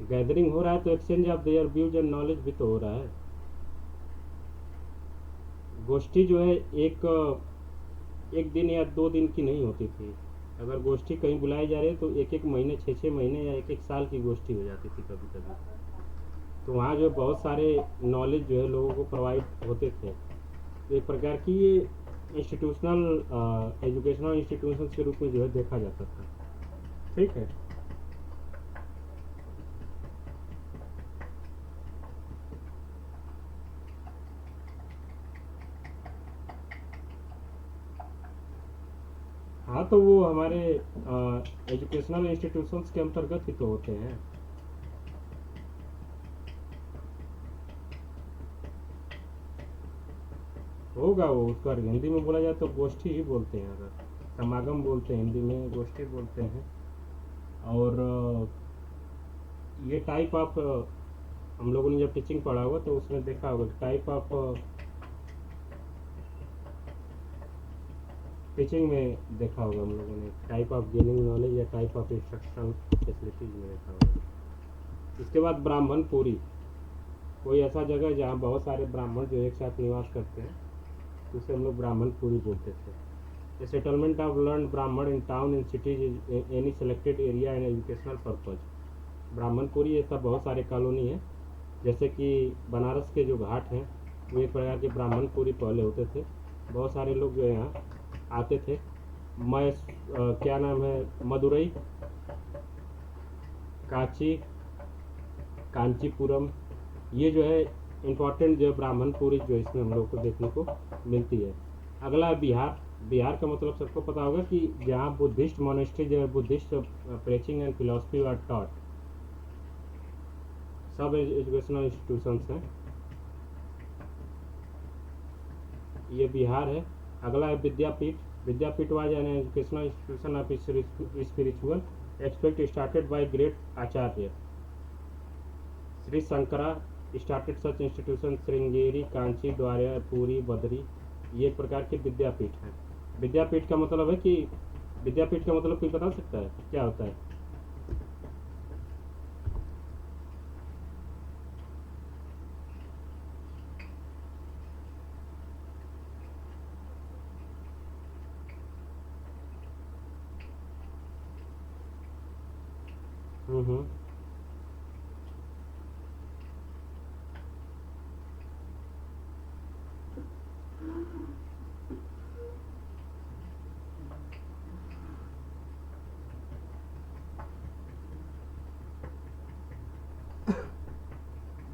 गैदरिंग हो रहा है तो exchange of their views and knowledge भी तो हो रहा है। गोष्ठी जो है एक दिन या 2 दिन की नहीं होती थी। अगर गोष्ठी कहीं बुलाई जा रही है तो एक एक महीने, 6-6 महीने या एक एक साल की गोष्ठी हो जाती थी कभी कभी। तो वहाँ जो बहुत सारे नॉलेज जो है लोगों को प्रोवाइड होते थे। तो एक प्रकार की ये इंस्टीट्यूशनल एजुकेशनल इंस्टीट्यूशन के रूप में जो है देखा जाता था। ठीक है। हाँ, तो वो हमारे एजुकेशनल इंस्टीट्यूशंस के अंतर्गत ही तो होते हैं। होगा वो, उसका हिंदी में बोला जाए तो गोष्ठी ही बोलते हैं। अगर समागम बोलते हैं हिंदी में, गोष्ठी बोलते हैं। और ये टाइप ऑफ हम लोगों ने जब टीचिंग पढ़ा होगा तो उसमें देखा होगा टाइप ऑफ टीचिंग में देखा होगा हम लोगों ने, टाइप ऑफ गेनिंग नॉलेज या टाइप ऑफ इंस्ट्रक्शनल फैसिलिटीज में देखा होगा। इसके बाद ब्राह्मण पूरी, कोई ऐसा जगह जहाँ बहुत सारे ब्राह्मण जो एक साथ निवास करते हैं, तो उसे हम लोग ब्राह्मण पूरी बोलते थे। A settlement of learned Brahman in town in cities is any selected area and educational purpose. Brahmanpuri ऐसा बहुत सारे कॉलोनी है। जैसे कि बनारस के जो घाट हैं वो एक प्रकार के ब्राह्मणपुरी पहले होते थे। बहुत सारे लोग जो यहाँ आते थे। मैं क्या नाम है, मदुरई, कांची, कांचीपुरम, ये जो है इम्पोर्टेंट जो ब्राह्मणपुरी जो इसमें हम लोग को देखने को मिलती है। अगला है बिहार। बिहार का मतलब सबको पता होगा कि जहाँ बुद्धिस्ट मोनेस्ट्री जो है, Buddhist preaching and philosophy are taught, सब एजुकेशनल इंस्टीट्यूशंस हैं, ये बिहार है। अगला है Vidyapeeth. Vidyapeeth was an educational institution of spiritual expect started by great Acharya Shri Shankara started such institution Sringeri, Kanchi, Dwarka, Puri, Badri, ये एक प्रकार के विद्यापीठ हैं। विद्यापीठ का मतलब है कि विद्यापीठ का मतलब कोई बता सकता है क्या होता है? हम्म।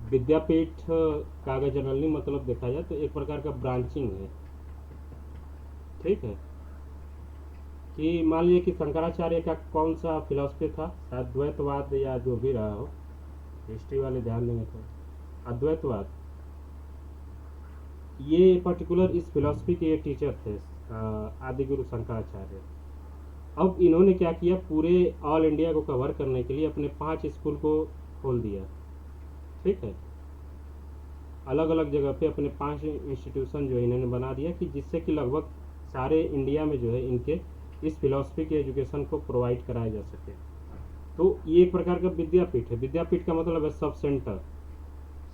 विद्यापीठ का अगर जनरली मतलब देखा जाए तो एक प्रकार का ब्रांचिंग है। ठीक है, कि मान लीजिए कि शंकराचार्य का कौन सा फिलॉसफी था, अद्वैतवाद या जो भी रहा हो, हिस्ट्री वाले ध्यान देंगे तो अद्वैतवाद, ये पर्टिकुलर इस फिलॉसफी के ये टीचर थे, आदि गुरु शंकराचार्य। अब इन्होंने क्या किया, पूरे ऑल इंडिया को कवर करने के लिए अपने 5 स्कूल को खोल दिया। ठीक है, अलग अलग जगह पे अपने 5 इंस्टीट्यूशन जो है इन्होंने बना दिया, कि जिससे कि लगभग सारे इंडिया में जो है इनके इस फिलॉसफी के एजुकेशन को प्रोवाइड कराया जा सके। तो ये एक प्रकार का विद्यापीठ है। विद्यापीठ का मतलब है सब सेंटर,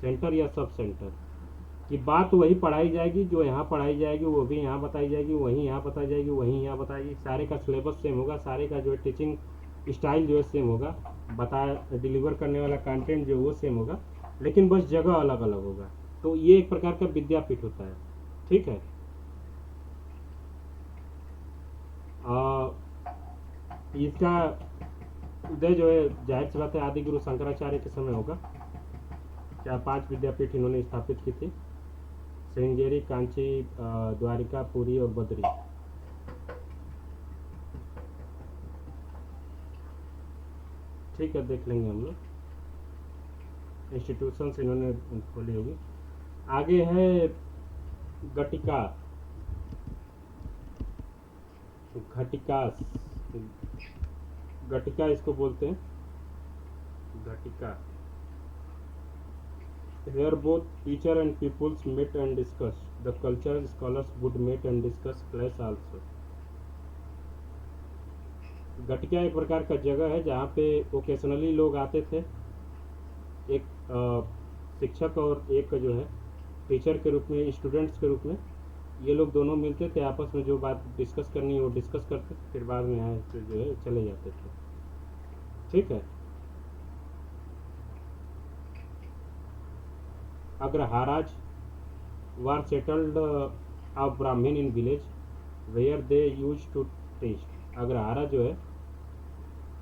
सेंटर या सब सेंटर, कि बात वही पढ़ाई जाएगी जो यहाँ पढ़ाई जाएगी, वो भी यहाँ बताई जाएगी, वहीं यहाँ बताई जाएगी, वहीं यहाँ बताएगी, सारे का सिलेबस सेम होगा, सारे का जो है टीचिंग स्टाइल जो है सेम होगा, बताया डिलीवर करने वाला कंटेंट जो वो सेम होगा, लेकिन बस जगह अलग अलग होगा। तो ये एक प्रकार का विद्यापीठ होता है। ठीक है, आ, इसका उदय जो है जाहिर सी बात है आदि गुरु शंकराचार्य के समय होगा। क्या 5 विद्यापीठ इन्होंने स्थापित की थी, श्रृंगेरी, कांची, द्वारिका, पुरी और बद्री। ठीक है, देख लेंगे हम लोग, इंस्टीट्यूशंस इन्होंने खोली होगी। आगे है गटिका, घटिकास, गटिका इसको बोलते हैं, घटिका। Here both teacher and pupils met and discussed. The cultural scholars would meet and discuss class also. गटिका एक प्रकार का जगह है जहाँ पे ओकेशनली लोग आते थे, एक शिक्षक और एक जो है टीचर के रूप में, स्टूडेंट्स के रूप में, ये लोग दोनों मिलते थे, आपस में जो बात डिस्कस करनी है वो डिस्कस करते थे, फिर बाद में आए तो जो है चले जाते थे। ठीक है, अग्रहाराज वर settled off Brahmin in village where they use to test. Agrahara जो है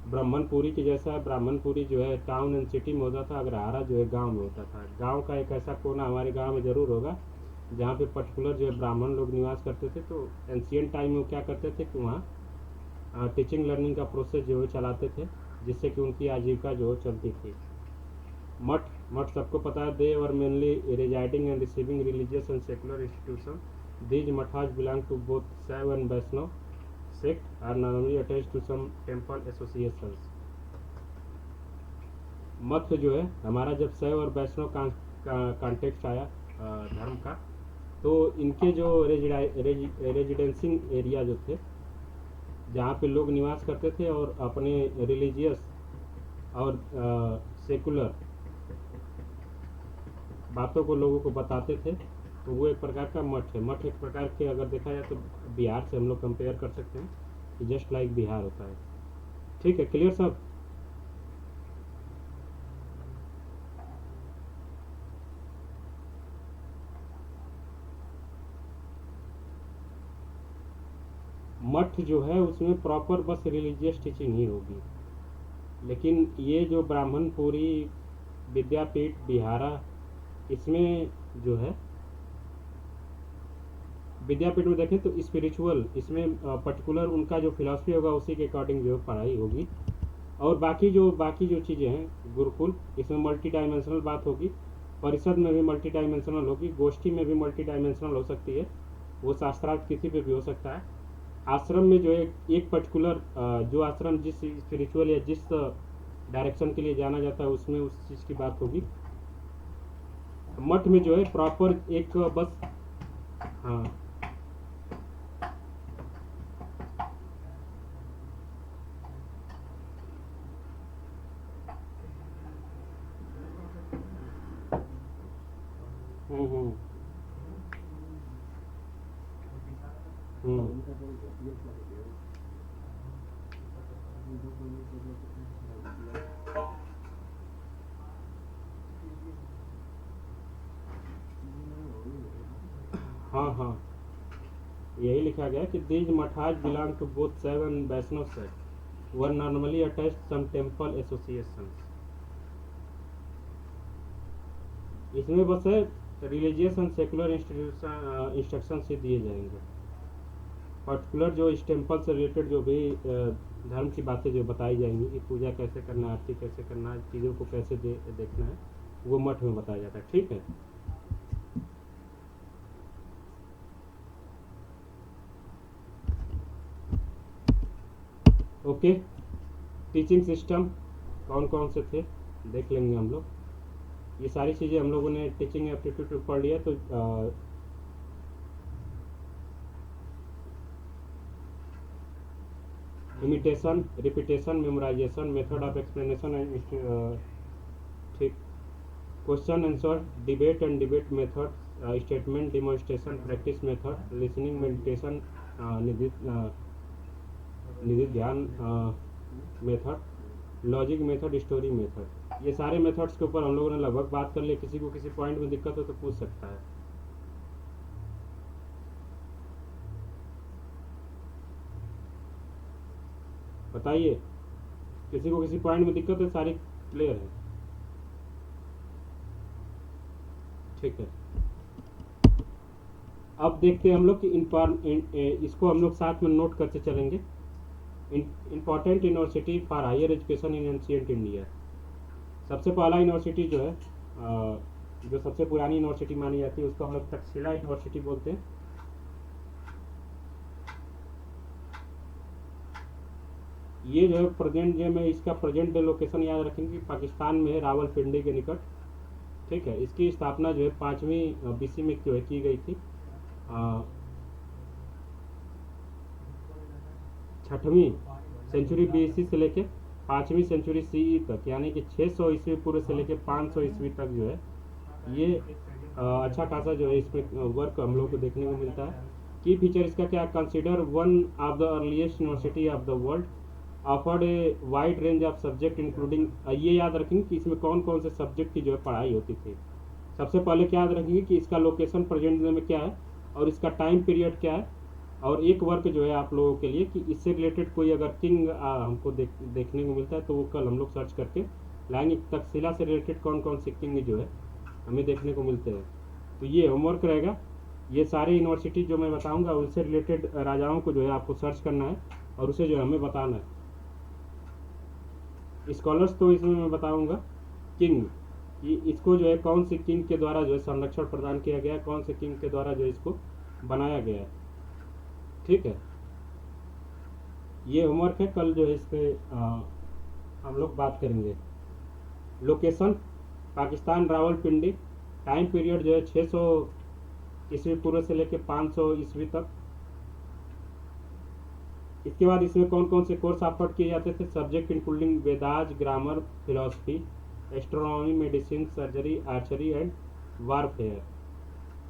ब्राह्मणपुरी के जैसा है, ब्राह्मणपुरी जो है टाउन एंड सिटी में होता था, अग्रहारा जो है गांव में होता था। गांव का एक ऐसा कोना हमारे गांव में ज़रूर होगा जहाँ पे पर्टिकुलर जो है ब्राह्मण लोग निवास करते थे। तो एंशियंट टाइम में क्या करते थे कि वहाँ टीचिंग लर्निंग का प्रोसेस जो है चलाते थे, जिससे कि उनकी आजीविका जो चलती थी। मठ, मठ सबको पता है, they were mainly residing and receiving religious and secular institution. These mathas belong to both Shaiva and Vaishnava sect are normally attached to some temple associations. मठ जो है हमारा, जब शैव और वैष्णव कॉन्टेक्स्ट आया धर्म का, तो इनके जो रेजिडेंसिंग एरिया जो थे, जहाँ पे लोग निवास करते थे और अपने रिलीजियस और सेकुलर बातों को लोगों को बताते थे, तो वो एक प्रकार का मठ है। मठ एक प्रकार के अगर देखा जाए तो बिहार से हम लोग कंपेयर कर सकते हैं कि जस्ट लाइक बिहार होता है। ठीक है, क्लियर सब। मठ जो है उसमें प्रॉपर बस रिलीजियस टीचिंग ही होगी, लेकिन ये जो ब्राह्मणपुरी, विद्यापीठ, बिहारा, इसमें जो है विद्यापीठ में देखें तो स्पिरिचुअल, इसमें पर्टिकुलर उनका जो फिलॉसफी होगा उसी के अकॉर्डिंग जो पढ़ाई होगी। और बाकी जो चीज़ें हैं गुरुकुल, इसमें मल्टी डायमेंशनल बात होगी, परिषद में भी मल्टी डायमेंशनल होगी, गोष्ठी में भी मल्टी डायमेंशनल हो सकती है, वो शास्त्रार्थ किसी पे भी हो सकता है। आश्रम में जो है एक पर्टिकुलर जो आश्रम जिस स्पिरिचुअल या जिस डायरेक्शन के लिए जाना जाता है उसमें उस चीज़ की बात होगी। मठ में जो है प्रॉपर एक बस, हाँ, हम्म, हम्म, हाँ हाँ, यही लिखा गया कि these mathas belong to both Shaiva and Vaishnava sect, were normally attached some temple associations. इसमें बस है रिलीजियस एंड सेकुलर इंस्ट्रक्शन से दिए जाएंगे। पर्टिकुलर जो इस टेम्पल से रिलेटेड जो भी धर्म की बातें जो बताई जाएंगी कि पूजा कैसे करना है, आरती कैसे करना है, चीज़ों को कैसे देखना है, वो मठ में बताया जाता है। ठीक है। ओके, टीचिंग सिस्टम कौन कौन से थे देख लेंगे हम लोग। ये सारी चीज़ें हम लोगों ने टीचिंग एप्टीट्यूड में पढ़ लिया। तो imitation, repetition, memorization, method of explanation and ठीक, question answer, debate and debate method, statement demonstration, practice method, listening, meditation, nidhi dhyan method, logic method, story method. ये सारे मेथड्स के ऊपर हम लोगों ने लगभग बात कर ली। किसी को किसी पॉइंट में दिक्कत हो तो पूछ सकता है। बताइए, किसी को किसी पॉइंट में दिक्कत है? सारी क्लियर है? ठीक है। अब देखते हैं हम लोग कि इसको हम लोग साथ में नोट करते चलेंगे। Important university for higher education in ancient India. सबसे पहला यूनिवर्सिटी जो है, जो सबसे पुरानी यूनिवर्सिटी मानी जाती है, उसको हम लोग तक्षशिला यूनिवर्सिटी बोलते हैं। ये जो है प्रेजेंट डे में, इसका प्रेजेंट डे लोकेशन याद रखेंगे, पाकिस्तान में है, रावलपिंडी के निकट। ठीक है। इसकी स्थापना जो है 5वीं BC में जो है की गई थी। 6वीं सेंचुरी BC से लेके 5वीं सेंचुरी CE तक, यानी कि 600 ईस्वी पूर्व से लेके 500 ईस्वी तक जो है ये अच्छा खासा जो है इसमें वर्क हम लोग को देखने को मिलता है। की फीचर इसका क्या, consider one of the earliest university of the world, offered a wide range of subject including, ये याद रखेंगे कि इसमें कौन कौन से सब्जेक्ट की जो है पढ़ाई होती थी। सबसे पहले क्या याद रखेंगे कि इसका लोकेशन प्रेजेंट में क्या है और इसका टाइम पीरियड क्या है। और एक वर्क जो है आप लोगों के लिए कि इससे रिलेटेड कोई अगर किंग हमको देखने को मिलता है तो वो कल हम लोग सर्च करके लाएंगे। तक्षशिला से रिलेटेड कौन कौन से किंग जो है हमें देखने को मिलते हैं। तो ये होमवर्क रहेगा। ये सारे यूनिवर्सिटी जो मैं बताऊंगा उनसे रिलेटेड राजाओं को जो है आपको सर्च करना है और उसे जो है हमें बताना है। स्कॉलर्स तो इसमें मैं बताऊंगा किंग, कि इसको जो है कौन से किंग के द्वारा जो है संरक्षण प्रदान किया गया है, कौन से किंग के द्वारा जो है इसको बनाया गया है। ठीक है। ये होमवर्क है, कल जो है इस पर हम लोग बात करेंगे। Location Pakistan, Rawalpindi. Time period जो है 600 ईस्वी पूर्व से लेकर 500 ईस्वी तक। इसके बाद इसमें कौन कौन से कोर्स ऑफर किए जाते थे, subject including Vedas, grammar, philosophy, astronomy, medicine, surgery, archery and warfare.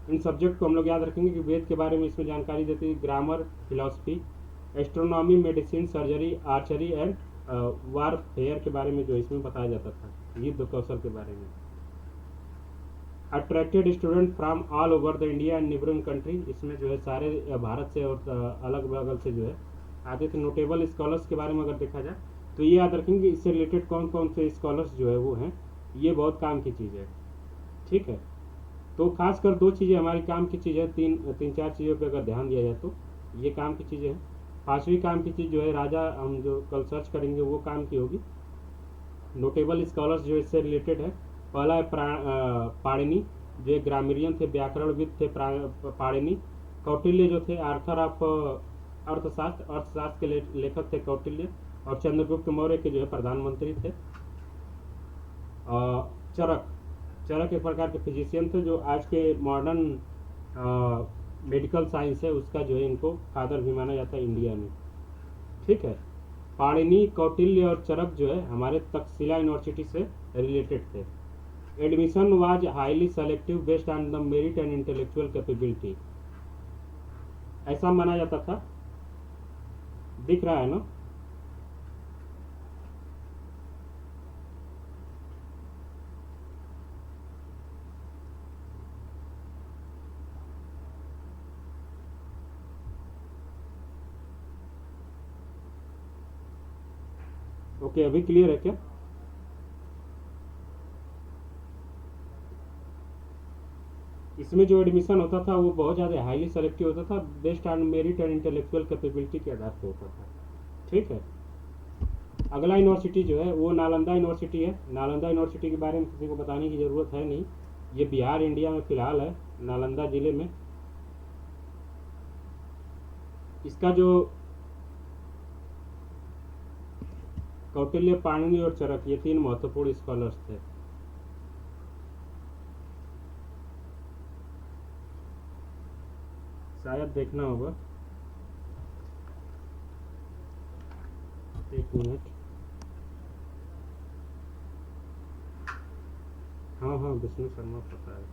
In subject को हम लोग याद रखेंगे कि वेद के बारे में इसमें जानकारी देती है, grammar, philosophy, astronomy, medicine, surgery, archery and warfare के बारे में जो इसमें बताया जाता था, युद्ध कौशल के बारे में। Attracted student from all over the India and neighbouring country. इसमें जो है सारे भारत से और अलग बगल से जो है आते थे। नोटेबल स्कॉलर्स के बारे में अगर देखा जाए तो ये याद रखेंगे कि इससे रिलेटेड कौन कौन से स्कॉलर्स जो है वो हैं। ये बहुत काम की चीज़ है। ठीक है। तो खासकर दो चीज़ें हमारी काम की चीज़ है, तीन चार चीज़ों पे अगर ध्यान दिया जाए तो ये काम की चीज़ें हैं। 5वीं काम की चीज़ जो है राजा, हम जो कल सर्च करेंगे वो काम की होगी। नोटेबल स्कॉलर्स जो इससे रिलेटेड है, पहला है पाणिनि, जो एक ग्रामीरियन थे, व्याकरणविद थे पाणिनि। कौटिल्य जो थे आर्थर ऑफ अर्थशास्त्र के लेखक थे कौटिल्य। और चंद्रगुप्त मौर्य के जो है प्रधानमंत्री थे। चरक चरक एक प्रकार के फिजिशियन थे, जो आज के मॉडर्न मेडिकल साइंस है उसका जो है इनको फादर भी माना जाता है इंडिया में। ठीक है। पाणिनि, कौटिल्य और चरक जो है हमारे तक्षशिला यूनिवर्सिटी से रिलेटेड थे। Admission was highly selective based on the merit and intellectual capability, ऐसा माना जाता था। दिख रहा है ना? ओके, अभी क्लियर है क्या? इसमें जो एडमिशन होता था वो बहुत ज़्यादा हाईली सेलेक्टिव होता था, based on merit and intellectual capability के आधार पर होता था। ठीक है। अगला यूनिवर्सिटी जो है वो नालंदा यूनिवर्सिटी है। नालंदा यूनिवर्सिटी के बारे में किसी को बताने की ज़रूरत है नहीं, ये बिहार इंडिया में फ़िलहाल है, नालंदा ज़िले में। इसका जो कौटिल्य, पाणिनि और चरक, ये तीन महत्वपूर्ण स्कॉलर्स थे। शायद देखना होगा, एक मिनट। हाँ हाँ, विष्णु शर्मा पता है।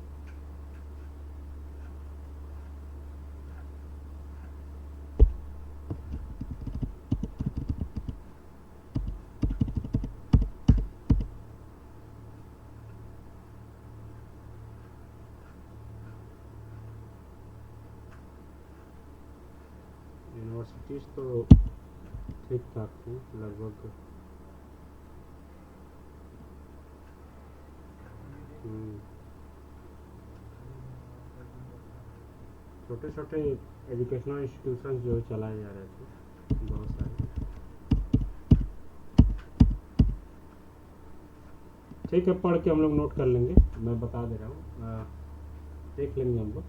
यूनिवर्सिटीज़ तो ठीक ठाक थी लगभग। छोटे छोटे एजुकेशनल इंस्टीट्यूशन जो चलाए जा रहे थे बहुत सारे। ठीक है, पढ़ के हम लोग नोट कर लेंगे, मैं बता दे रहा हूँ, देख लेंगे हम लोग।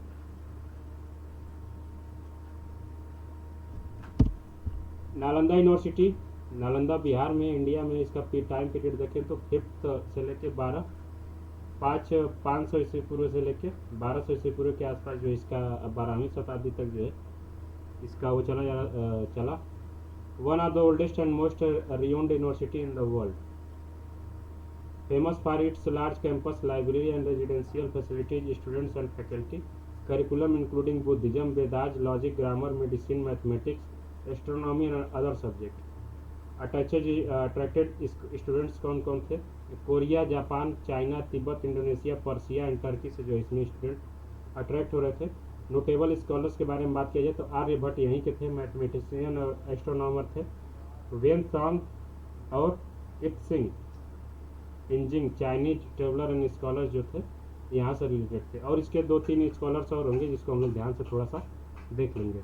नालंदा यूनिवर्सिटी, नालंदा बिहार में, इंडिया में। इसका टाइम पीरियड देखें तो 5th से लेके 500 ईस्वी पूर्व से लेके 1200 ईस्वी पूर्व के आसपास जो इसका 12वीं शताब्दी तक जो है इसका वो चला। One of the oldest and most renowned university in the world, famous for its large campus, library and residential facilities, students and faculty, curriculum including Buddhism, Vedas, logic, grammar, medicine, mathematics, astronomy and other subject. Attracted students कौन कौन थे? Korea, Japan, China, Tibet, Indonesia, Persia and Turkey से जो इसमें student attract हो रहे थे। Notable scholars के बारे में बात किया जाए तो आर्यभट्ट यहीं के थे, मैथमेटिशियन और एस्ट्रोनॉमर थे। वेन सांग और Itsing Yijing, Chinese traveller and scholars जो थे यहाँ से रिलेटेड थे। और इसके 2-3 स्कॉलर्स और होंगे जिसको हम लोग ध्यान से थोड़ा सा देख लेंगे।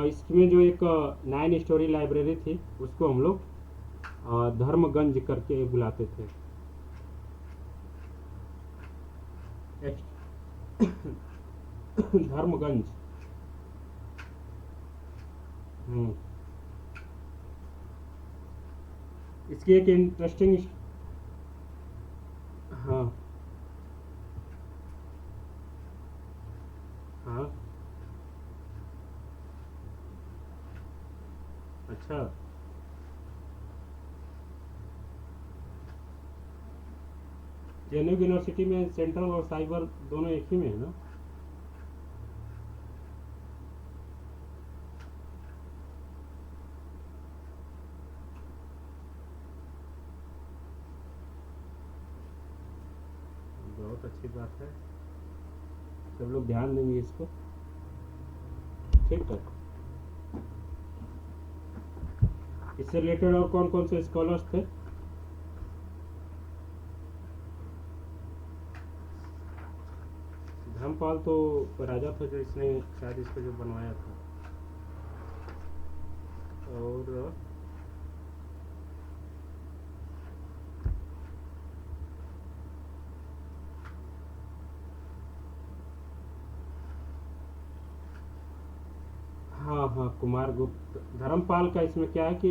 इसमें जो एक 9 स्टोरी लाइब्रेरी थी उसको हम लोग धर्मगंज करके बुलाते थे। धर्मगंज। इसकी एक इंटरेस्टिंग, हाँ हाँ, अच्छा, जेएनयू यूनिवर्सिटी में सेंट्रल और साइबर दोनों एक ही में है ना? बहुत अच्छी बात है, सब लोग ध्यान देंगे इसको। ठीक है, इससे रिलेटेड और कौन कौन से स्कॉलर्स थे? धर्मपाल तो राजा था जो इसने शायद इसको जो बनवाया था। और हाँ हाँ, कुमार गुप्त। धर्मपाल का इसमें क्या है कि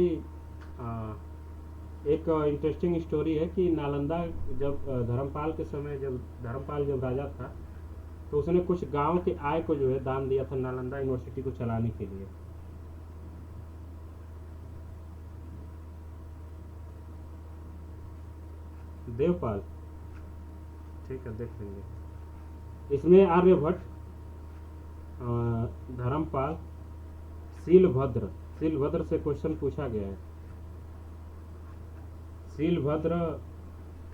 एक इंटरेस्टिंग स्टोरी है कि नालंदा जब धर्मपाल के समय, जब धर्मपाल जब राजा था तो उसने कुछ गांव के आय को जो है दान दिया था नालंदा यूनिवर्सिटी को चलाने के लिए। देवपाल, ठीक है, देख लेंगे। इसमें आर्यभट्ट, धर्मपाल, शीलभद्र, शीलभद्र से क्वेश्चन पूछा गया है। शीलभद्र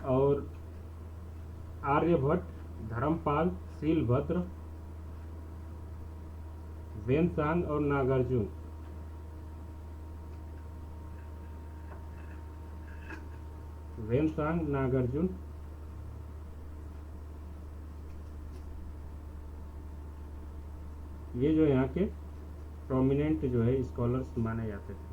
और आर्यभट्ट, धर्मपाल, शीलभद्र, वेनसांग और नागार्जुन, वेनसांग, नागार्जुन, ये जो यहाँ के प्रोमिनेंट जो है स्कॉलर्स माने जाते थे।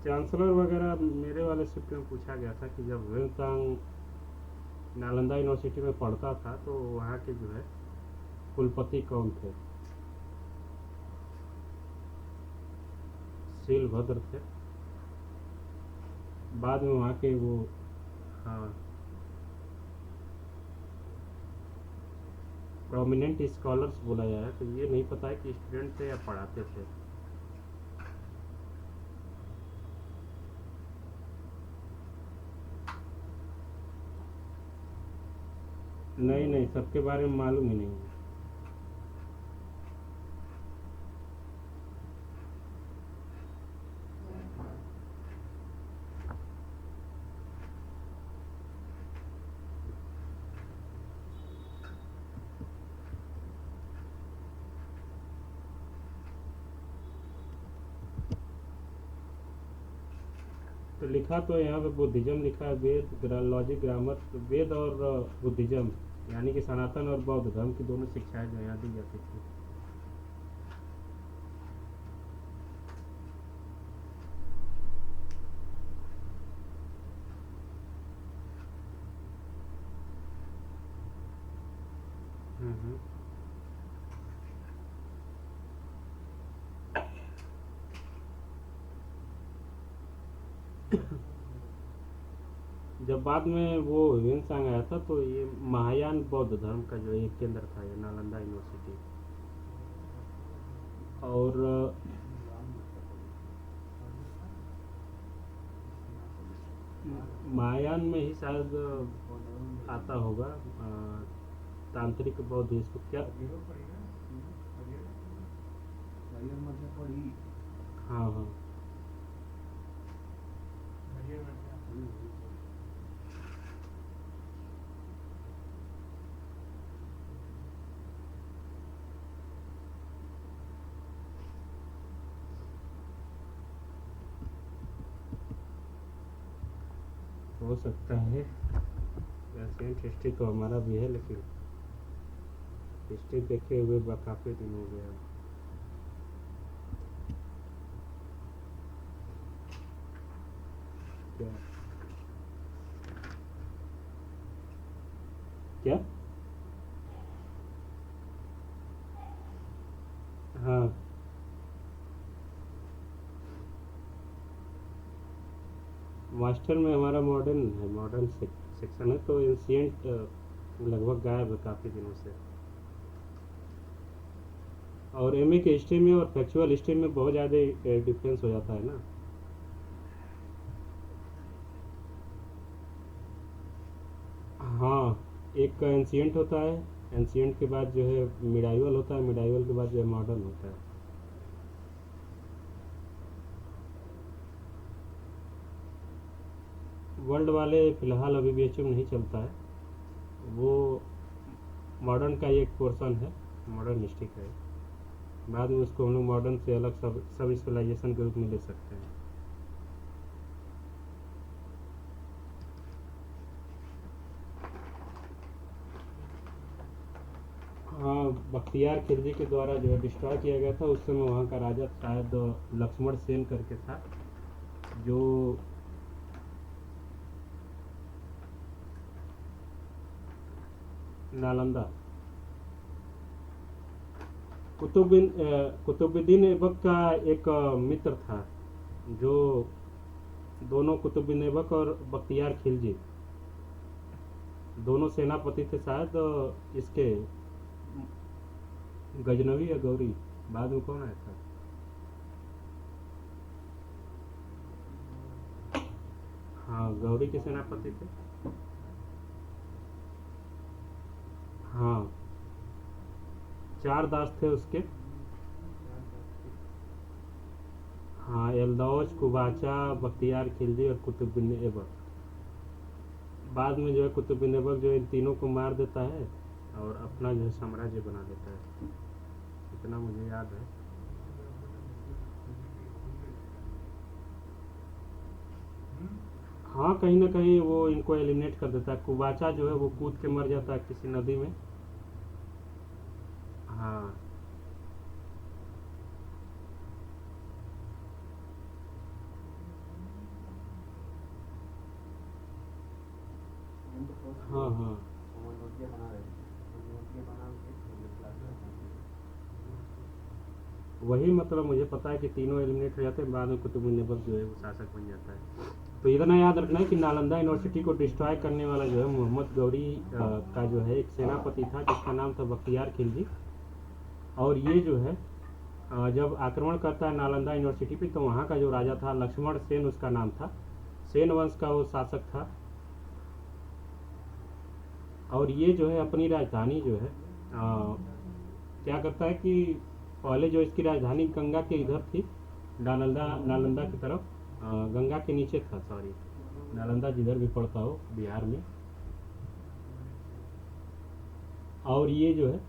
चांसलर वगैरह मेरे वाले शिफ्ट में पूछा गया था कि जब वेनसांग नालंदा यूनिवर्सिटी में पढ़ता था तो वहाँ के जो है कुलपति कौन थे। शीलभद्र थे। बाद में वहाँ के वो, हाँ, प्रोमिनेंट स्कॉलर्स बोला जाए तो ये नहीं पता है कि स्टूडेंट थे या पढ़ाते थे। नहीं नहीं, सबके बारे में मालूम ही नहीं है। तो लिखा तो यहाँ पे बुद्धिज्म लिखा है, वेद, लॉजिक, ग्रामर, वेद और बुद्धिज्म, यानी कि सनातन और बौद्ध धर्म की दोनों शिक्षाएं जो यहाँ दी जाती थी। हम्म। जब बाद में वो हिंसांग आया था तो ये महायान बौद्ध धर्म का जो एक केंद्र था ये नालंदा यूनिवर्सिटी। और महायान में ही शायद आता होगा तांत्रिक बौद्ध, इसको क्या, हाँ हाँ, हो सकता है। एंशिएंट हिस्ट्री तो हमारा भी है, लेकिन हिस्ट्री देखे हुए काफ़ी दिन हो गया। क्या क्या? हाँ, मास्टर में हमारा मॉडर्न है, मॉडर्न सेक्शन है, तो एंशिएंट लगभग गायब है काफ़ी दिनों से। और एमए के हिस्ट्री में और फैक्चुअल हिस्ट्री में बहुत ज़्यादा डिफरेंस हो जाता है ना। हाँ, एक का एंशिएंट होता है, एंशिएंट के बाद जो है मिडाइवल होता है, मिडाइवल के बाद जो है मॉडर्न होता है। वर्ल्ड वाले फ़िलहाल अभी बीएचयू में नहीं चलता है, वो मॉडर्न का एक पोर्शन है, मॉडर्न हिस्ट्री का है। बाद में उसको हम लोग मॉडर्न से अलग सब सब स्पेशलाइजेशन के रूप में ले सकते हैं। हाँ, बख्तियार खिलजी के द्वारा जो है डिस्ट्रॉय किया गया था। उस समय वहाँ का राजा शायद लक्ष्मण सेन करके था, जो नालंदा कुतुबुद्दीन ऐबक का एक मित्र था, जो दोनों कुतुबुद्दीन ऐबक और बख्तियार खिलजी दोनों सेनापति थे शायद इसके गजनवी या गौरी, बाद में कौन आया था? हाँ, गौरी के सेनापति थे। हाँ, 4 दास थे उसके। हाँ, एल्दौज, कुबाचा, बख्तियार खिलजी और कुतुबुद्दीन ऐबक। बाद में जो है कुतुबुद्दीन ऐबक जो इन तीनों को मार देता है, और अपना जो है साम्राज्य बना लेता है, इतना मुझे याद है। हाँ, कहीं ना कहीं वो इनको एलिमिनेट कर देता है। कुबाचा जो है वो कूद के मर जाता है किसी नदी में। हाँ हाँ हाँ। वही मतलब मुझे पता है कि तीनों एलिमिनेट हो जाते हैं, बाद में कुतुबुद्दीन जो है वो शासक बन जाता है। तो इतना याद रखना है कि नालंदा यूनिवर्सिटी को डिस्ट्रॉय करने वाला जो है मोहम्मद गौरी का जो है एक सेनापति था जिसका नाम था बख्तियार खिलजी। और ये जो है जब आक्रमण करता है नालंदा यूनिवर्सिटी पे, तो वहाँ का जो राजा था लक्ष्मण सेन उसका नाम था, सेन वंश का वो शासक था। और ये जो है अपनी राजधानी जो है क्या करता है कि पहले जो इसकी राजधानी गंगा के इधर थी, नालंदा नालंदा की तरफ, गंगा के नीचे था, सॉरी, नालंदा जिधर भी पड़ता हो बिहार में। और ये जो है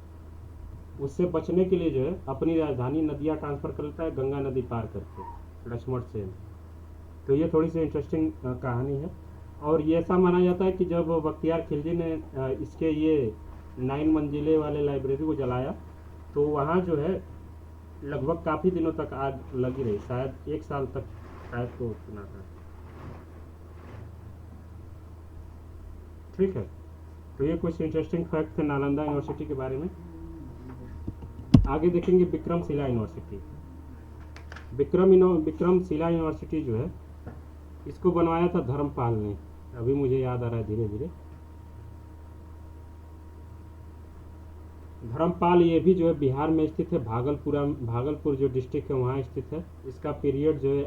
उससे बचने के लिए जो है अपनी राजधानी नदियाँ ट्रांसफ़र कर लेता है गंगा नदी पार करके, लक्ष्मण सेन। तो ये थोड़ी सी इंटरेस्टिंग कहानी है। और ये ऐसा माना जाता है कि जब बख्तियार खिलजी ने इसके ये 9 मंजिले वाले लाइब्रेरी को जलाया, तो वहाँ जो है लगभग काफ़ी दिनों तक आग लगी रही, शायद 1 साल तक, शायद, तो सुना था। ठीक है। तो ये कुछ इंटरेस्टिंग फैक्ट थे नालंदा यूनिवर्सिटी के बारे में। आगे देखेंगे विक्रमशिला यूनिवर्सिटी। विक्रमशिला यूनिवर्सिटी जो है इसको बनवाया था धर्मपाल ने, अभी मुझे याद आ रहा है धीरे धीरे। धर्मपाल ये भी जो है बिहार में स्थित है, भागलपुर जो डिस्ट्रिक्ट है वहाँ स्थित है। इसका पीरियड जो है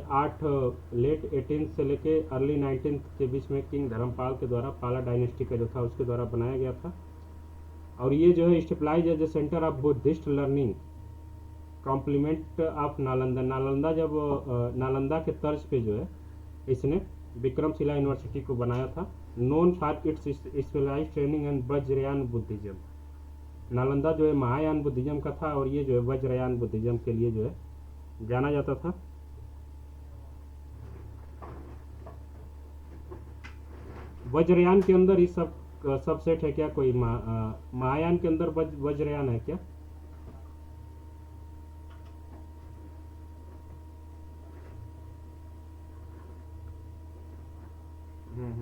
लेट 18 से लेके अर्ली 19 के बीच में किंग धर्मपाल के द्वारा, पाला डायनेस्टी का जो था उसके द्वारा बनाया गया था। और ये जो है stabilise as a centre of Buddhist learning complement of Nalanda. Nalanda के तर्ज पे जो है इसने विक्रमशिला यूनिवर्सिटी को बनाया था। Known for its specialise training and Vajrayana Buddhism. Nalanda जो है महायान बुद्धिज्म का था, और ये जो है वज्रयान बुद्धिज्म के लिए जो है जाना जाता था। वज्रयान के अंदर इस सब सबसेट है क्या कोई? महायान के अंदर वज्रयान है क्या? हम्म।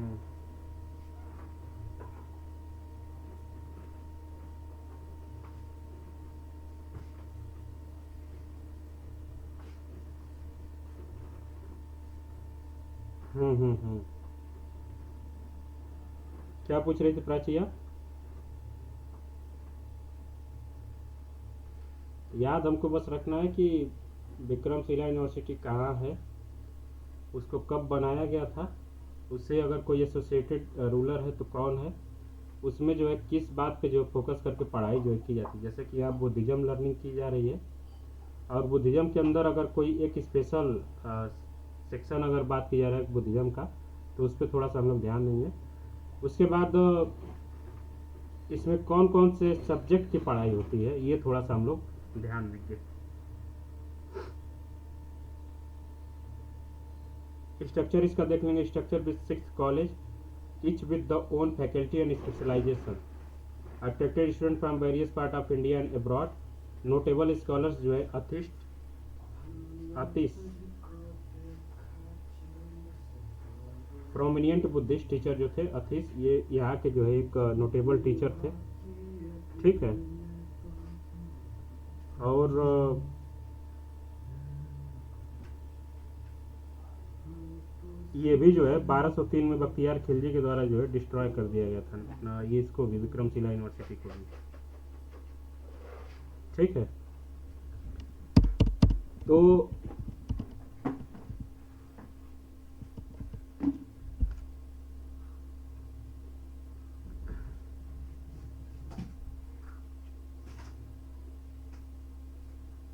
हम्म। क्या पूछ रही थी प्राची आप? याद हमको बस रखना है कि विक्रमशिला यूनिवर्सिटी कहाँ है, उसको कब बनाया गया था, उससे अगर कोई एसोसिएटेड रूलर है तो कौन है, उसमें जो है किस बात पे जो फोकस करके पढ़ाई जो है की जाती है। जैसे कि यहाँ बुद्धिज्म लर्निंग की जा रही है, और बुद्धिज्म के अंदर अगर कोई एक स्पेशल सेक्शन अगर बात की जा रहा है बुद्धिज्म का, तो उस पर थोड़ा सा हम लोग ध्यान देंगे। उसके बाद इसमें कौन कौन से सब्जेक्ट की पढ़ाई होती है ये थोड़ा सा हम लोग ध्यान देंगे। स्ट्रक्चर इसका देख लेंगे। Structure with 6 college each with the own faculty and specialization, attracted students from various part of India and abroad। notable scholars जो है अतीश प्रोमिनियंट बुद्धिस्ट टीचर जो थे अथीस, ये यहाँ के जो है एक नोटेबल टीचर थे। ठीक है। और ये भी जो है 1203 में बख्तियार खिलजी के द्वारा जो है डिस्ट्रॉय कर दिया गया था ये, इसको भी, विक्रमशिला यूनिवर्सिटी को भी। ठीक है। तो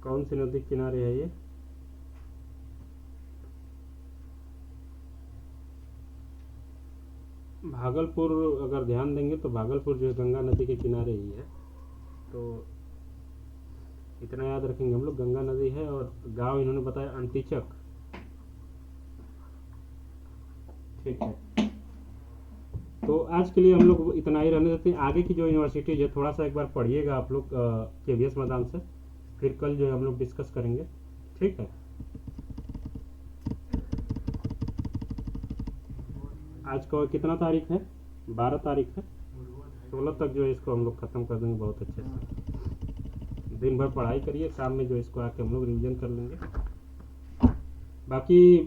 कौन सी नदी किनारे है ये? भागलपुर अगर ध्यान देंगे तो भागलपुर जो है गंगा नदी के किनारे ही है। तो इतना याद रखेंगे हम लोग, गंगा नदी है। और गांव इन्होंने बताया अंतिचक। ठीक है, तो आज के लिए हम लोग इतना ही रहने देते हैं। आगे की जो यूनिवर्सिटीज है थोड़ा सा एक बार पढ़िएगा आप लोग KVS मैदान से, फिर कल जो है हम लोग डिस्कस करेंगे। ठीक है, आज का कितना तारीख है? 12 तारीख है। 16 तक जो है इसको हम लोग ख़त्म कर देंगे बहुत अच्छे से। दिन भर पढ़ाई करिए, शाम में जो इसको आके हम लोग रिवीजन कर लेंगे। बाकी